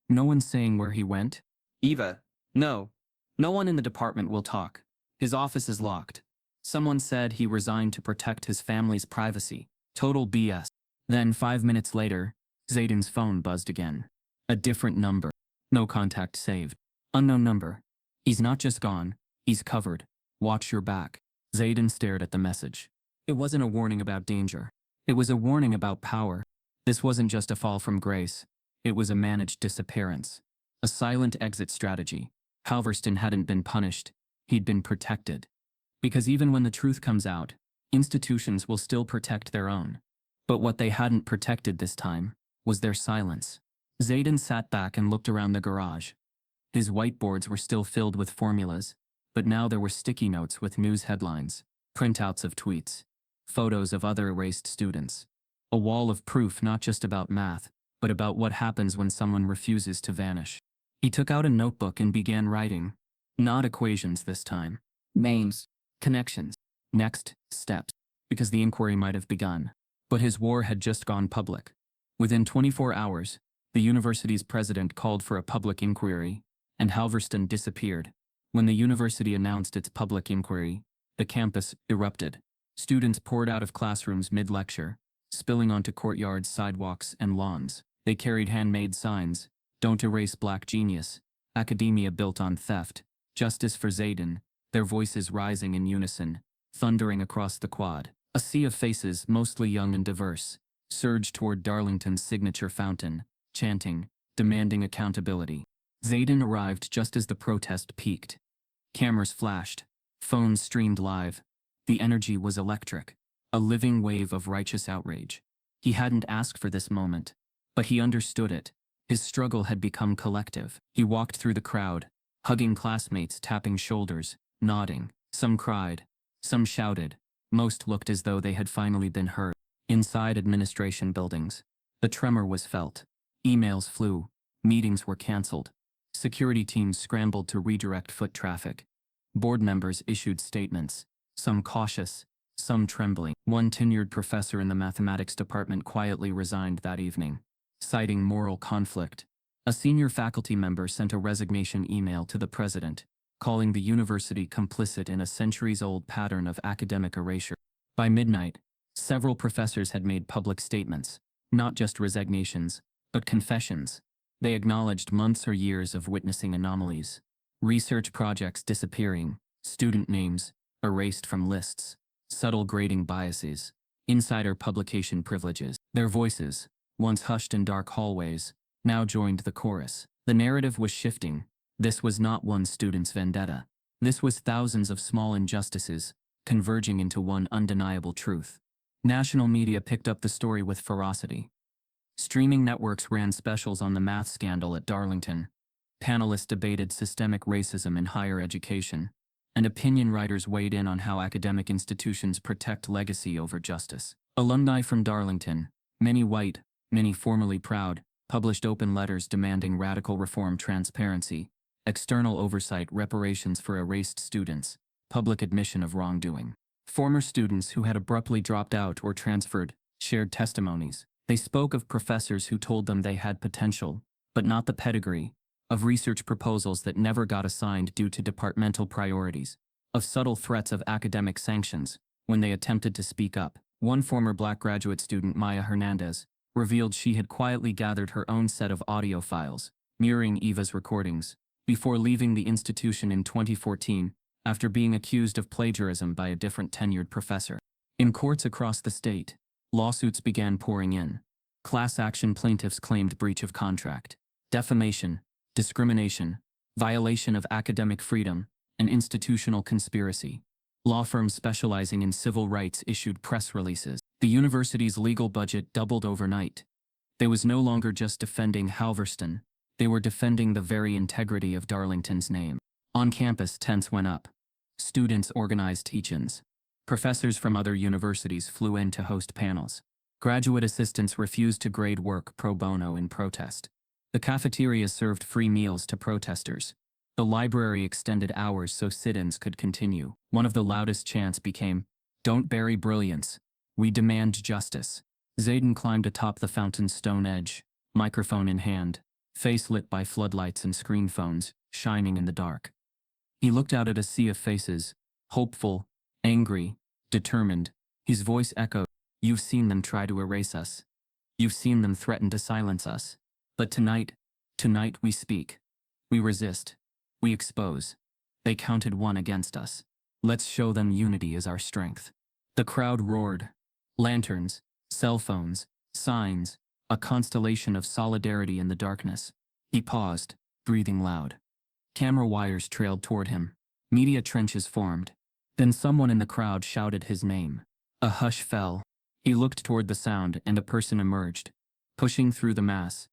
No one's saying where he went? Eva. No. No one in the department will talk. His office is locked. Someone said he resigned to protect his family's privacy. Total BS. Then 5 minutes later, Zayden's phone buzzed again. A different number. No contact saved. Unknown number. He's not just gone, he's covered. Watch your back. Zayden stared at the message. It wasn't a warning about danger. It was a warning about power. This wasn't just a fall from grace. It was a managed disappearance. A silent exit strategy. Halverston hadn't been punished. He'd been protected. Because even when the truth comes out, institutions will still protect their own. But what they hadn't protected this time was their silence. Zayden sat back and looked around the garage. His whiteboards were still filled with formulas, but now there were sticky notes with news headlines, printouts of tweets, photos of other erased students. A wall of proof not just about math, but about what happens when someone refuses to vanish. He took out a notebook and began writing. Not equations this time. Names. Connections. Next steps. Because the inquiry might have begun. But his war had just gone public. Within 24 hours, the university's president called for a public inquiry, and Halverston disappeared. When the university announced its public inquiry, the campus erupted. Students poured out of classrooms mid-lecture, spilling onto courtyards, sidewalks, and lawns. They carried handmade signs, "Don't erase Black Genius," "Academia built on theft," "Justice for Zayden," their voices rising in unison, thundering across the quad. A sea of faces, mostly young and diverse, surged toward Darlington's signature fountain, chanting, demanding accountability. Zayden arrived just as the protest peaked. Cameras flashed, phones streamed live. The energy was electric, a living wave of righteous outrage. He hadn't asked for this moment, but he understood it. His struggle had become collective. He walked through the crowd, hugging classmates, tapping shoulders, nodding. Some cried, some shouted. Most looked as though they had finally been heard. Inside administration buildings, the tremor was felt. Emails flew. Meetings were canceled. Security teams scrambled to redirect foot traffic. Board members issued statements, some cautious, some trembling. One tenured professor in the mathematics department quietly resigned that evening, citing moral conflict. A senior faculty member sent a resignation email to the president, calling the university complicit in a centuries-old pattern of academic erasure. By midnight, several professors had made public statements, not just resignations, but confessions. They acknowledged months or years of witnessing anomalies, research projects disappearing, student names erased from lists, subtle grading biases, insider publication privileges. Their voices, once hushed in dark hallways, now joined the chorus. The narrative was shifting. This was not one student's vendetta. This was thousands of small injustices, converging into one undeniable truth. National media picked up the story with ferocity. Streaming networks ran specials on the math scandal at Darlington. Panelists debated systemic racism in higher education, and opinion writers weighed in on how academic institutions protect legacy over justice. Alumni from Darlington, many white, many formerly proud, published open letters demanding radical reform, transparency, external oversight, reparations for erased students, public admission of wrongdoing. Former students who had abruptly dropped out or transferred shared testimonies. They spoke of professors who told them they had potential, but not the pedigree, of research proposals that never got assigned due to departmental priorities, of subtle threats of academic sanctions when they attempted to speak up. One former black graduate student, Maya Hernandez, revealed she had quietly gathered her own set of audio files, mirroring Eva's recordings, before leaving the institution in 2014 after being accused of plagiarism by a different tenured professor. In courts across the state, lawsuits began pouring in. Class action plaintiffs claimed breach of contract, defamation, discrimination, violation of academic freedom, and institutional conspiracy. Law firms specializing in civil rights issued press releases. The university's legal budget doubled overnight. They was no longer just defending Halverston, they were defending the very integrity of Darlington's name. On campus, tents went up. Students organized teach-ins. Professors from other universities flew in to host panels. Graduate assistants refused to grade work pro bono in protest. The cafeteria served free meals to protesters. The library extended hours so sit-ins could continue. One of the loudest chants became, "Don't bury brilliance. We demand justice." Zayden climbed atop the fountain's stone edge, microphone in hand, face lit by floodlights and screen phones, shining in the dark. He looked out at a sea of faces, hopeful, angry, determined. His voice echoed, "You've seen them try to erase us. You've seen them threaten to silence us. But tonight we speak. We resist. We expose. They counted one against us. Let's show them unity is our strength." The crowd roared. Lanterns, cell phones, signs, a constellation of solidarity in the darkness. He paused, breathing loud. Camera wires trailed toward him. Media trenches formed. Then someone in the crowd shouted his name. A hush fell. He looked toward the sound and a person emerged, pushing through the mass.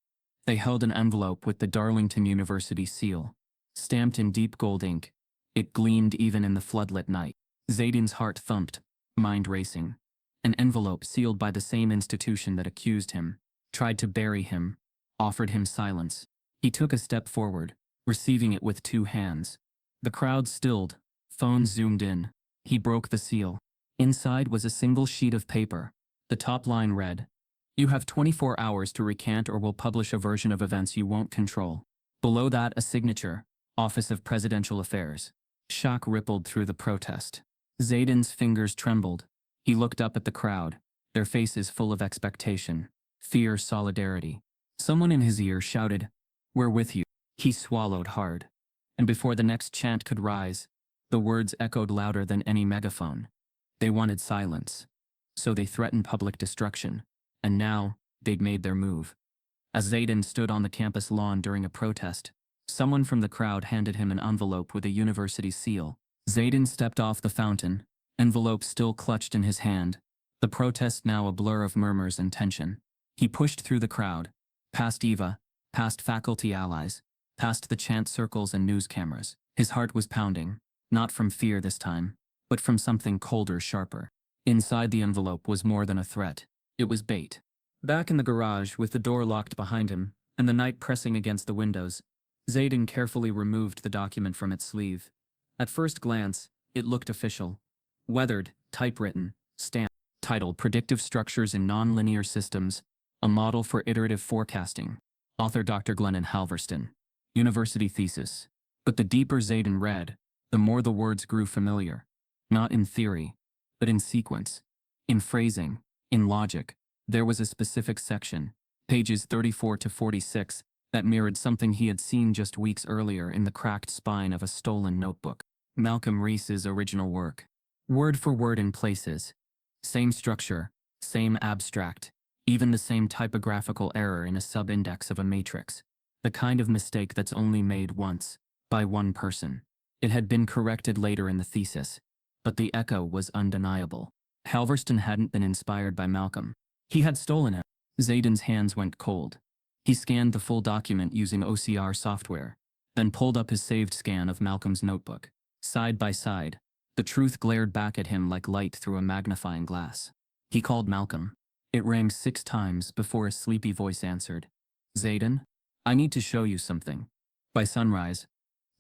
They held an envelope with the Darlington University seal, stamped in deep gold ink. It gleamed even in the floodlit night. Zayden's heart thumped, mind racing. An envelope sealed by the same institution that accused him, tried to bury him, offered him silence. He took a step forward, receiving it with two hands. The crowd stilled, phones zoomed in. He broke the seal. Inside was a single sheet of paper. The top line read, "You have 24 hours to recant or we'll publish a version of events you won't control." Below that, a signature, Office of Presidential Affairs. Shock rippled through the protest. Zayden's fingers trembled. He looked up at the crowd, their faces full of expectation, fear, solidarity. Someone in his ear shouted, "We're with you." He swallowed hard. And before the next chant could rise, the words echoed louder than any megaphone. They wanted silence, so they threatened public destruction. And now, they'd made their move. As Zayden stood on the campus lawn during a protest, someone from the crowd handed him an envelope with a university seal. Zayden stepped off the fountain, envelope still clutched in his hand, the protest now a blur of murmurs and tension. He pushed through the crowd, past Eva, past faculty allies, past the chant circles and news cameras. His heart was pounding, not from fear this time, but from something colder, sharper. Inside the envelope was more than a threat. It was bait. Back in the garage, with the door locked behind him, and the night pressing against the windows, Zayden carefully removed the document from its sleeve. At first glance, it looked official. Weathered, typewritten, stamped. Title: Predictive Structures in Nonlinear Systems, a Model for Iterative Forecasting. Author Dr. Glennon Halverston. University thesis. But the deeper Zayden read, the more the words grew familiar. Not in theory, but in sequence. In phrasing, in logic. There was a specific section, pages 34 to 46, that mirrored something he had seen just weeks earlier in the cracked spine of a stolen notebook. Malcolm Reese's original work. Word for word in places. Same structure, same abstract, even the same typographical error in a sub-index of a matrix. The kind of mistake that's only made once, by one person. It had been corrected later in the thesis, but the echo was undeniable. Halverston hadn't been inspired by Malcolm. He had stolen it. Zayden's hands went cold. He scanned the full document using OCR software, then pulled up his saved scan of Malcolm's notebook. Side by side, the truth glared back at him like light through a magnifying glass. He called Malcolm. It rang 6 times before a sleepy voice answered. Zayden? I need to show you something. By sunrise,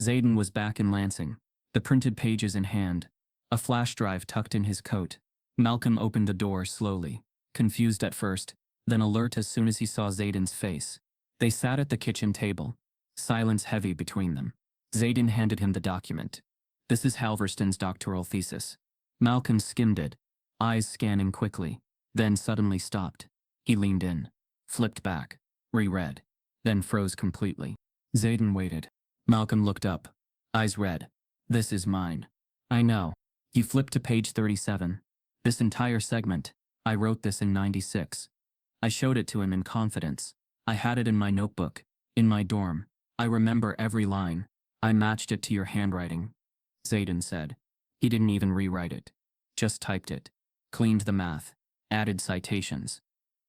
Zayden was back in Lansing, the printed pages in hand, a flash drive tucked in his coat. Malcolm opened the door slowly, confused at first, then alert as soon as he saw Zayden's face. They sat at the kitchen table, silence heavy between them. Zayden handed him the document. This is Halverston's doctoral thesis. Malcolm skimmed it, eyes scanning quickly, then suddenly stopped. He leaned in, flipped back, reread, then froze completely. Zayden waited. Malcolm looked up, eyes red. This is mine. I know. He flipped to page 37. This entire segment, I wrote this in '96. I showed it to him in confidence. I had it in my notebook, in my dorm. I remember every line. I matched it to your handwriting. Zayden said. He didn't even rewrite it. Just typed it. Cleaned the math. Added citations.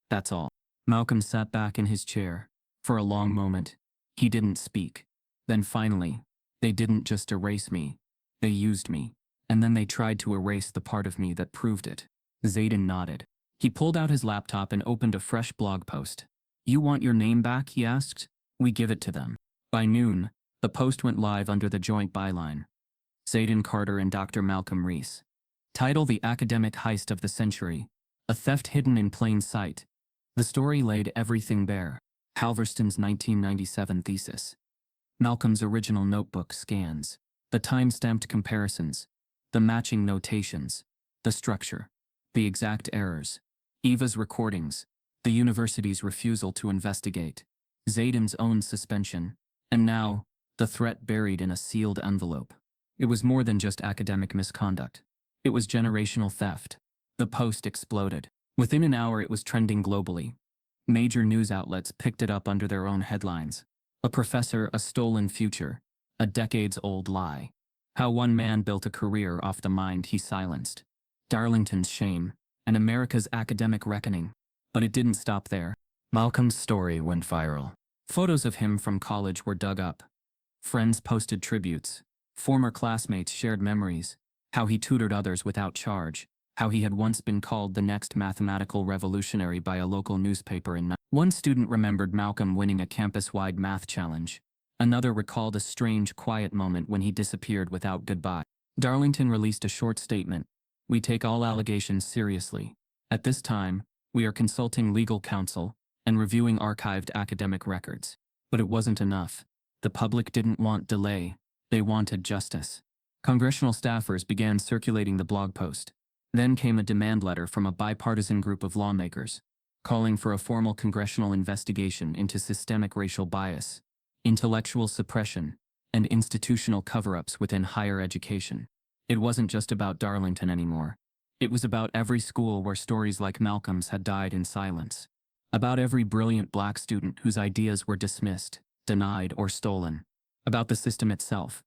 That's all. Malcolm sat back in his chair. For a long moment, he didn't speak. Then finally, they didn't just erase me. They used me. And then they tried to erase the part of me that proved it. Zayden nodded. He pulled out his laptop and opened a fresh blog post. You want your name back, he asked. We give it to them. By noon, the post went live under the joint byline. Zayden Carter and Dr. Malcolm Reese. Title: The Academic Heist of the Century. A Theft Hidden in Plain Sight. The story laid everything bare. Halverston's 1997 thesis. Malcolm's original notebook scans. The time-stamped comparisons. The matching notations. The structure. The exact errors. Eva's recordings. The university's refusal to investigate. Zayden's own suspension. And now, the threat buried in a sealed envelope. It was more than just academic misconduct. It was generational theft. The post exploded. Within an hour it was trending globally. Major news outlets picked it up under their own headlines. A professor, a stolen future. A decades-old lie. How one man built a career off the mind he silenced. Darlington's shame, and America's academic reckoning. But it didn't stop there. Malcolm's story went viral. Photos of him from college were dug up. Friends posted tributes. Former classmates shared memories. How he tutored others without charge. How he had once been called the next mathematical revolutionary by a local newspaper in. One student remembered Malcolm winning a campus-wide math challenge. Another recalled a strange, quiet moment when he disappeared without goodbye. Darlington released a short statement. We take all allegations seriously. At this time, we are consulting legal counsel and reviewing archived academic records. But it wasn't enough. The public didn't want delay. They wanted justice. Congressional staffers began circulating the blog post. Then came a demand letter from a bipartisan group of lawmakers, calling for a formal congressional investigation into systemic racial bias, intellectual suppression, and institutional cover-ups within higher education. It wasn't just about Darlington anymore. It was about every school where stories like Malcolm's had died in silence. About every brilliant black student whose ideas were dismissed, denied, or stolen. About the system itself.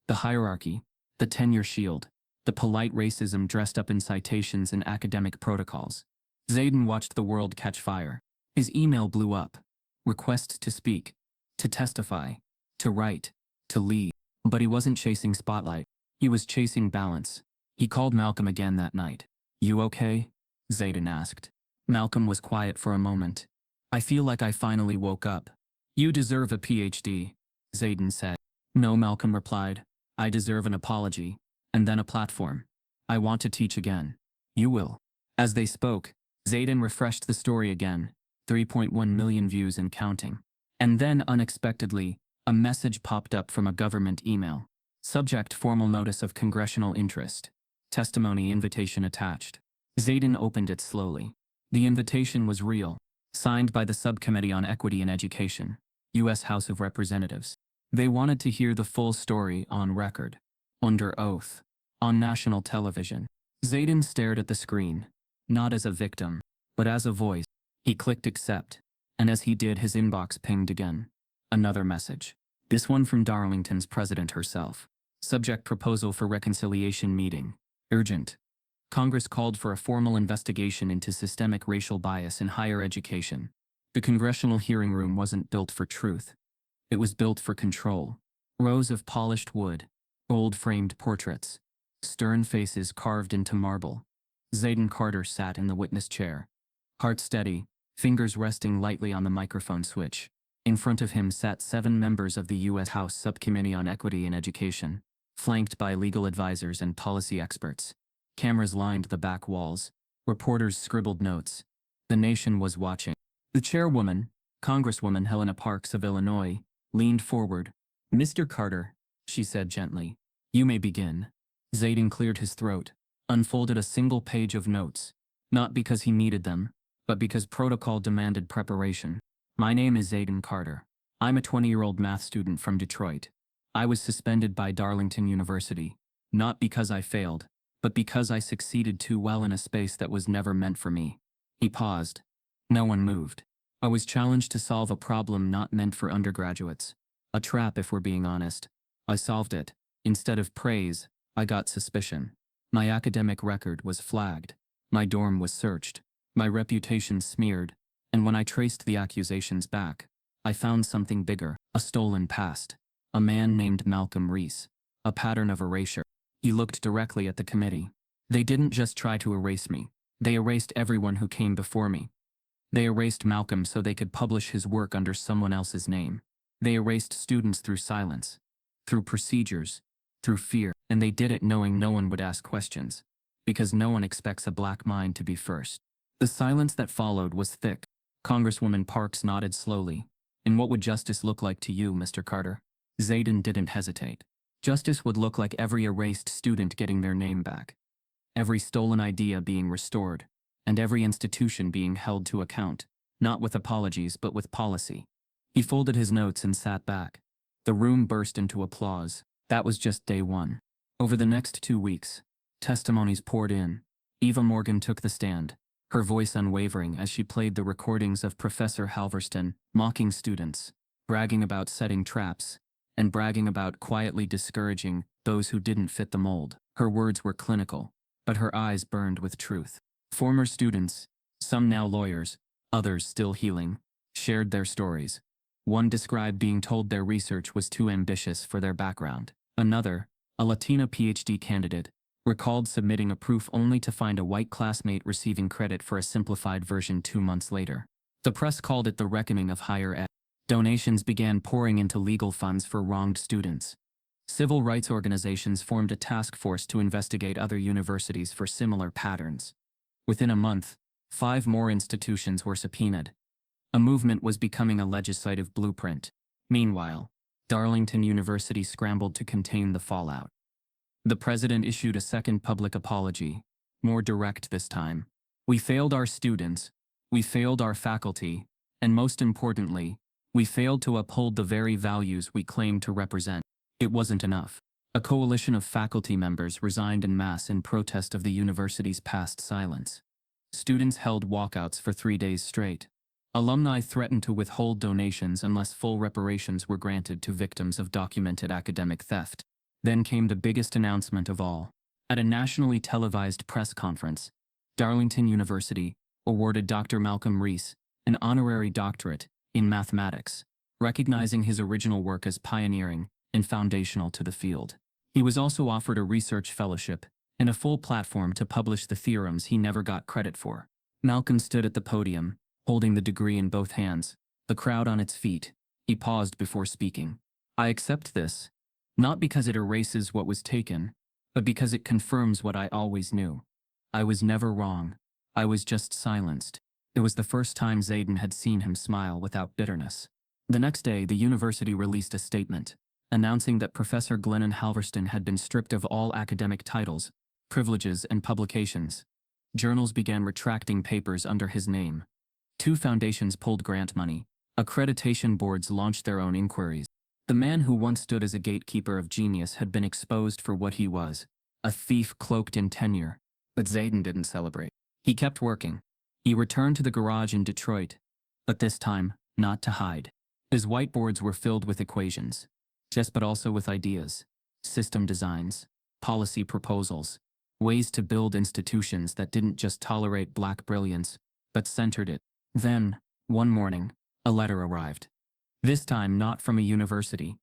The hierarchy, the tenure shield, the polite racism dressed up in citations and academic protocols. Zayden watched the world catch fire. His email blew up. Requests to speak, to testify, to write, to lead. But he wasn't chasing spotlight. He was chasing balance. He called Malcolm again that night. You okay? Zayden asked. Malcolm was quiet for a moment. I feel like I finally woke up. You deserve a PhD, Zayden said. No, Malcolm replied. I deserve an apology. And then a platform. I want to teach again. You will. As they spoke, Zayden refreshed the story again. 3.1 million views and counting. And then, unexpectedly, a message popped up from a government email. Subject: formal notice of congressional interest. Testimony invitation attached. Zayden opened it slowly. The invitation was real. Signed by the Subcommittee on Equity in Education, U.S. House of Representatives. They wanted to hear the full story on record. Under oath. On national television. Zayden stared at the screen. Not as a victim, but as a voice. He clicked accept. And as he did, his inbox pinged again. Another message. This one from Darlington's president herself. Subject: proposal for reconciliation meeting. Urgent. Congress called for a formal investigation into systemic racial bias in higher education. The congressional hearing room wasn't built for truth. It was built for control. Rows of polished wood. Gold-framed portraits. Stern faces carved into marble. Zayden Carter sat in the witness chair. Heart steady, fingers resting lightly on the microphone switch. In front of him sat 7 members of the U.S. House Subcommittee on Equity in Education, flanked by legal advisors and policy experts. Cameras lined the back walls. Reporters scribbled notes. The nation was watching. The chairwoman, Congresswoman Helena Parks of Illinois, leaned forward. Mr. Carter, she said gently, you may begin. Zayden cleared his throat, unfolded a single page of notes, not because he needed them, but because protocol demanded preparation. My name is Zayden Carter. I'm a 20-year-old math student from Detroit. I was suspended by Darlington University, not because I failed, but because I succeeded too well in a space that was never meant for me. He paused. No one moved. I was challenged to solve a problem not meant for undergraduates. A trap, if we're being honest. I solved it. Instead of praise, I got suspicion. My academic record was flagged. My dorm was searched. My reputation smeared. And when I traced the accusations back, I found something bigger. A stolen past. A man named Malcolm Reese. A pattern of erasure. He looked directly at the committee. They didn't just try to erase me. They erased everyone who came before me. They erased Malcolm so they could publish his work under someone else's name. They erased students through silence, through procedures, through fear, and they did it knowing no one would ask questions, because no one expects a black mind to be first. The silence that followed was thick. Congresswoman Parks nodded slowly. And what would justice look like to you, Mr. Carter? Zayden didn't hesitate. Justice would look like every erased student getting their name back, every stolen idea being restored, and every institution being held to account, not with apologies but with policy. He folded his notes and sat back. The room burst into applause. That was just day one. Over the next 2 weeks, testimonies poured in. Eva Morgan took the stand, her voice unwavering as she played the recordings of Professor Halverston mocking students, bragging about setting traps, and bragging about quietly discouraging those who didn't fit the mold. Her words were clinical, but her eyes burned with truth. Former students, some now lawyers, others still healing, shared their stories. One described being told their research was too ambitious for their background. Another, a Latina PhD candidate, recalled submitting a proof only to find a white classmate receiving credit for a simplified version 2 months later. The press called it the reckoning of higher ed. Donations began pouring into legal funds for wronged students. Civil rights organizations formed a task force to investigate other universities for similar patterns. Within a month, 5 more institutions were subpoenaed. A movement was becoming a legislative blueprint. Meanwhile, Darlington University scrambled to contain the fallout. The president issued a second public apology, more direct this time. We failed our students, we failed our faculty, and most importantly, we failed to uphold the very values we claim to represent. It wasn't enough. A coalition of faculty members resigned en masse in protest of the university's past silence. Students held walkouts for 3 days straight. Alumni threatened to withhold donations unless full reparations were granted to victims of documented academic theft. Then came the biggest announcement of all. At a nationally televised press conference, Darlington University awarded Dr. Malcolm Reese an honorary doctorate in mathematics, recognizing his original work as pioneering and foundational to the field. He was also offered a research fellowship and a full platform to publish the theorems he never got credit for. Malcolm stood at the podium, holding the degree in both hands, the crowd on its feet. He paused before speaking. I accept this, not because it erases what was taken, but because it confirms what I always knew. I was never wrong. I was just silenced. It was the first time Zayden had seen him smile without bitterness. The next day, the university released a statement, announcing that Professor Glennon Halverston had been stripped of all academic titles, privileges, and publications. Journals began retracting papers under his name. 2 foundations pulled grant money. Accreditation boards launched their own inquiries. The man who once stood as a gatekeeper of genius had been exposed for what he was, a thief cloaked in tenure. But Zayden didn't celebrate. He kept working. He returned to the garage in Detroit, but this time, not to hide. His whiteboards were filled with equations, but also with ideas, system designs, policy proposals, ways to build institutions that didn't just tolerate black brilliance, but centered it. Then, one morning, a letter arrived. This time not from a university,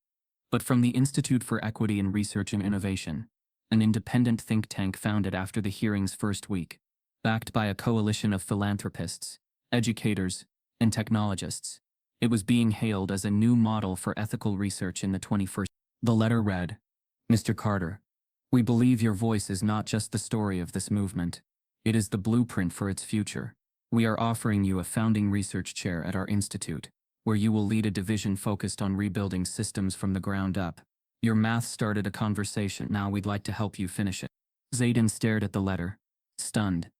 but from the Institute for Equity in Research and Innovation, an independent think tank founded after the hearing's first week, backed by a coalition of philanthropists, educators, and technologists. It was being hailed as a new model for ethical research in the 21st. The letter read, "Mr. Carter, we believe your voice is not just the story of this movement. It is the blueprint for its future. We are offering you a founding research chair at our institute, where you will lead a division focused on rebuilding systems from the ground up. Your math started a conversation, now we'd like to help you finish it." Zayden stared at the letter, stunned.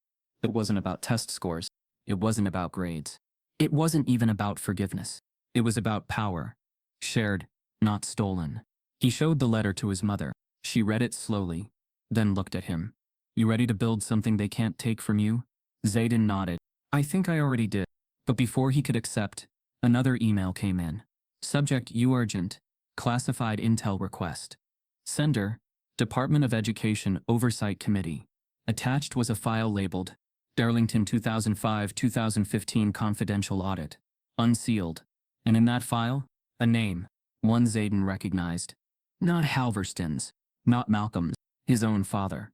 It wasn't about test scores. It wasn't about grades. It wasn't even about forgiveness. It was about power. Shared, not stolen. He showed the letter to his mother. She read it slowly, then looked at him. "You ready to build something they can't take from you?" Zayden nodded. "I think I already did." But before he could accept, another email came in. Subject: You urgent. Classified intel request. Sender: Department of Education Oversight Committee. Attached was a file labeled Darlington 2005-2015 Confidential Audit. Unsealed. And in that file, a name. One Zayden recognized. Not Halverston's. Not Malcolm's. His own father.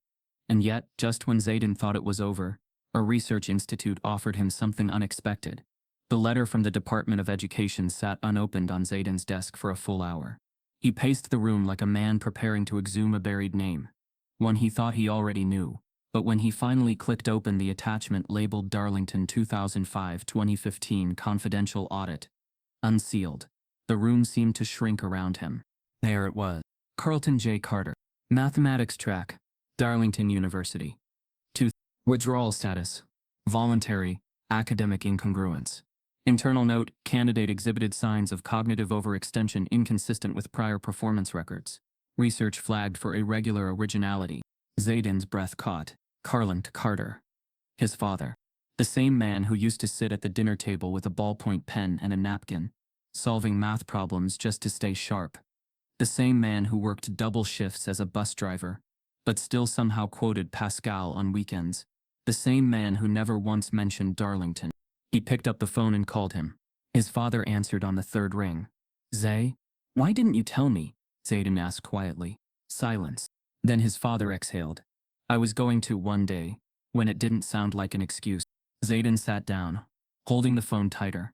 And yet, just when Zayden thought it was over, a research institute offered him something unexpected. The letter from the Department of Education sat unopened on Zayden's desk for a full hour. He paced the room like a man preparing to exhume a buried name, one he thought he already knew. But when he finally clicked open the attachment labeled Darlington 2005-2015 Confidential Audit, unsealed, the room seemed to shrink around him. There it was. Carlton J. Carter. Mathematics track. Darlington University. 2. Withdrawal status. Voluntary. Academic incongruence. Internal note: candidate exhibited signs of cognitive overextension inconsistent with prior performance records. Research flagged for irregular originality. Zayden's breath caught. Carlton Carter. His father. The same man who used to sit at the dinner table with a ballpoint pen and a napkin, solving math problems just to stay sharp. The same man who worked double shifts as a bus driver, but still somehow quoted Pascal on weekends. The same man who never once mentioned Darlington. He picked up the phone and called him. His father answered on the third ring. "Zay, why didn't you tell me?" Zayden asked quietly. Silence. Then his father exhaled. "I was going to one day," when it didn't sound like an excuse. Zayden sat down, holding the phone tighter.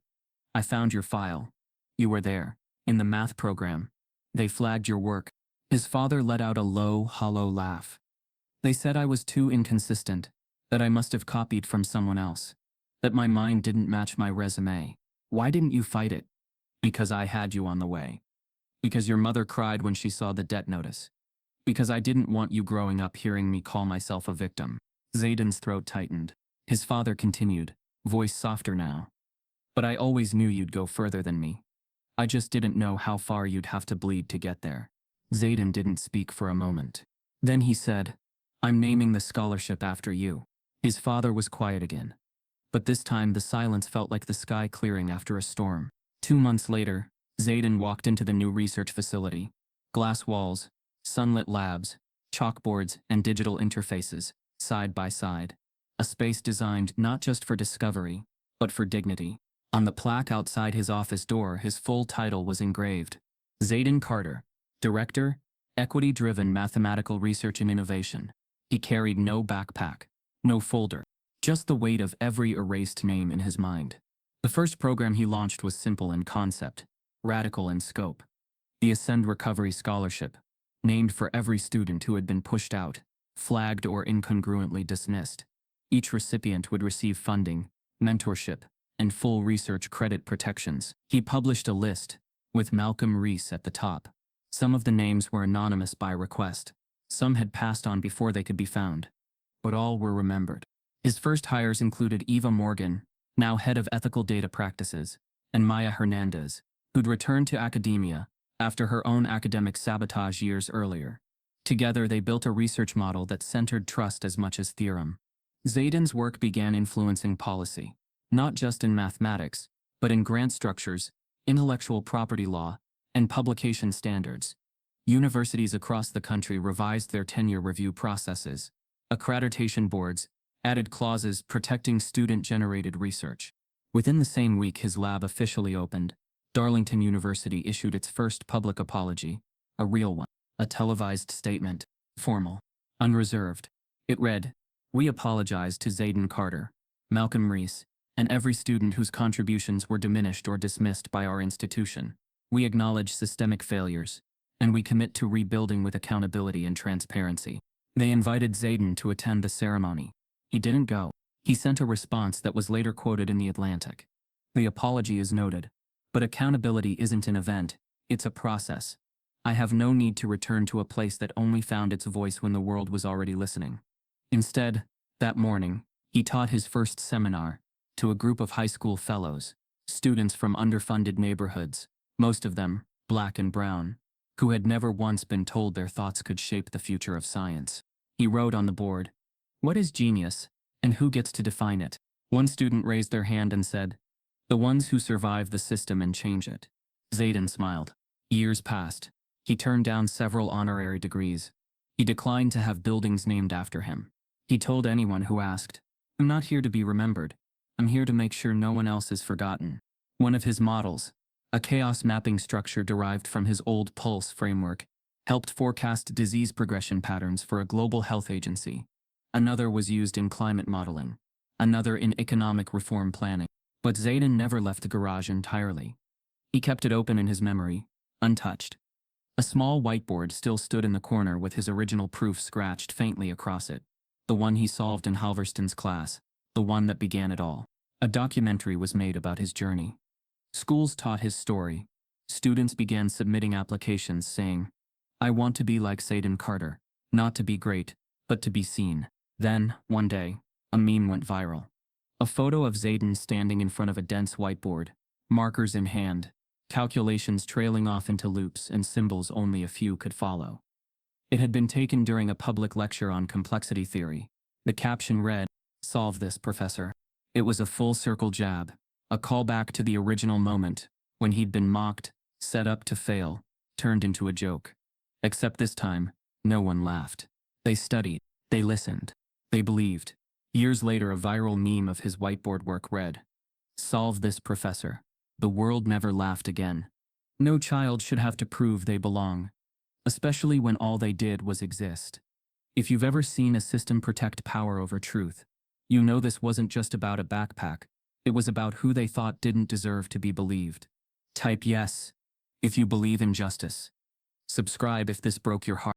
"I found your file. You were there, in the math program. They flagged your work." His father let out a low, hollow laugh. "They said I was too inconsistent, that I must have copied from someone else, that my mind didn't match my resume. Why didn't you fight it?" "Because I had you on the way. Because your mother cried when she saw the debt notice. Because I didn't want you growing up hearing me call myself a victim." Zayden's throat tightened. His father continued, voice softer now. "But I always knew you'd go further than me. I just didn't know how far you'd have to bleed to get there." Zayden didn't speak for a moment. Then he said, "I'm naming the scholarship after you." His father was quiet again. But this time the silence felt like the sky clearing after a storm. 2 months later, Zayden walked into the new research facility. Glass walls, sunlit labs, chalkboards, and digital interfaces, side by side. A space designed not just for discovery, but for dignity. On the plaque outside his office door, his full title was engraved. Zayden Carter, Director, Equity-Driven Mathematical Research and Innovation. He carried no backpack, no folder, just the weight of every erased name in his mind. The first program he launched was simple in concept, radical in scope. The Ascend Recovery Scholarship, named for every student who had been pushed out, flagged or incongruently dismissed. Each recipient would receive funding, mentorship, and full research credit protections. He published a list, with Malcolm Reese at the top. Some of the names were anonymous by request. Some had passed on before they could be found. But all were remembered. His first hires included Eva Morgan, now head of ethical data practices, and Maya Hernandez, who'd returned to academia after her own academic sabotage years earlier. Together, they built a research model that centered trust as much as theorem. Zayden's work began influencing policy, not just in mathematics, but in grant structures, intellectual property law, and publication standards. Universities across the country revised their tenure review processes. Accreditation boards added clauses protecting student-generated research. Within the same week his lab officially opened, Darlington University issued its first public apology, a real one, a televised statement, formal, unreserved. It read, "We apologize to Zayden Carter, Malcolm Reese, and every student whose contributions were diminished or dismissed by our institution. We acknowledge systemic failures, and we commit to rebuilding with accountability and transparency." They invited Zayden to attend the ceremony. He didn't go. He sent a response that was later quoted in The Atlantic. "The apology is noted, but accountability isn't an event, it's a process. I have no need to return to a place that only found its voice when the world was already listening." Instead, that morning, he taught his first seminar to a group of high school fellows, students from underfunded neighborhoods, most of them black and brown, who had never once been told their thoughts could shape the future of science. He wrote on the board, "What is genius, and who gets to define it?" One student raised their hand and said, "The ones who survive the system and change it." Zayden smiled. Years passed. He turned down several honorary degrees. He declined to have buildings named after him. He told anyone who asked, "I'm not here to be remembered. I'm here to make sure no one else is forgotten." One of his models, a chaos mapping structure derived from his old Pulse framework, helped forecast disease progression patterns for a global health agency. Another was used in climate modeling. Another in economic reform planning. But Zayden never left the garage entirely. He kept it open in his memory, untouched. A small whiteboard still stood in the corner with his original proof scratched faintly across it. The one he solved in Halverston's class. The one that began it all. A documentary was made about his journey. Schools taught his story. Students began submitting applications saying, "I want to be like Zayden Carter, not to be great, but to be seen." Then, one day, a meme went viral. A photo of Zayden standing in front of a dense whiteboard, markers in hand, calculations trailing off into loops and symbols only a few could follow. It had been taken during a public lecture on complexity theory. The caption read, "Solve this, Professor." It was a full-circle jab, a callback to the original moment, when he'd been mocked, set up to fail, turned into a joke. Except this time, no one laughed. They studied, they listened, they believed. Years later, a viral meme of his whiteboard work read, "Solve this, Professor. The world never laughed again." No child should have to prove they belong, especially when all they did was exist. If you've ever seen a system protect power over truth, you know this wasn't just about a backpack. It was about who they thought didn't deserve to be believed. Type yes if you believe in justice. Subscribe if this broke your heart.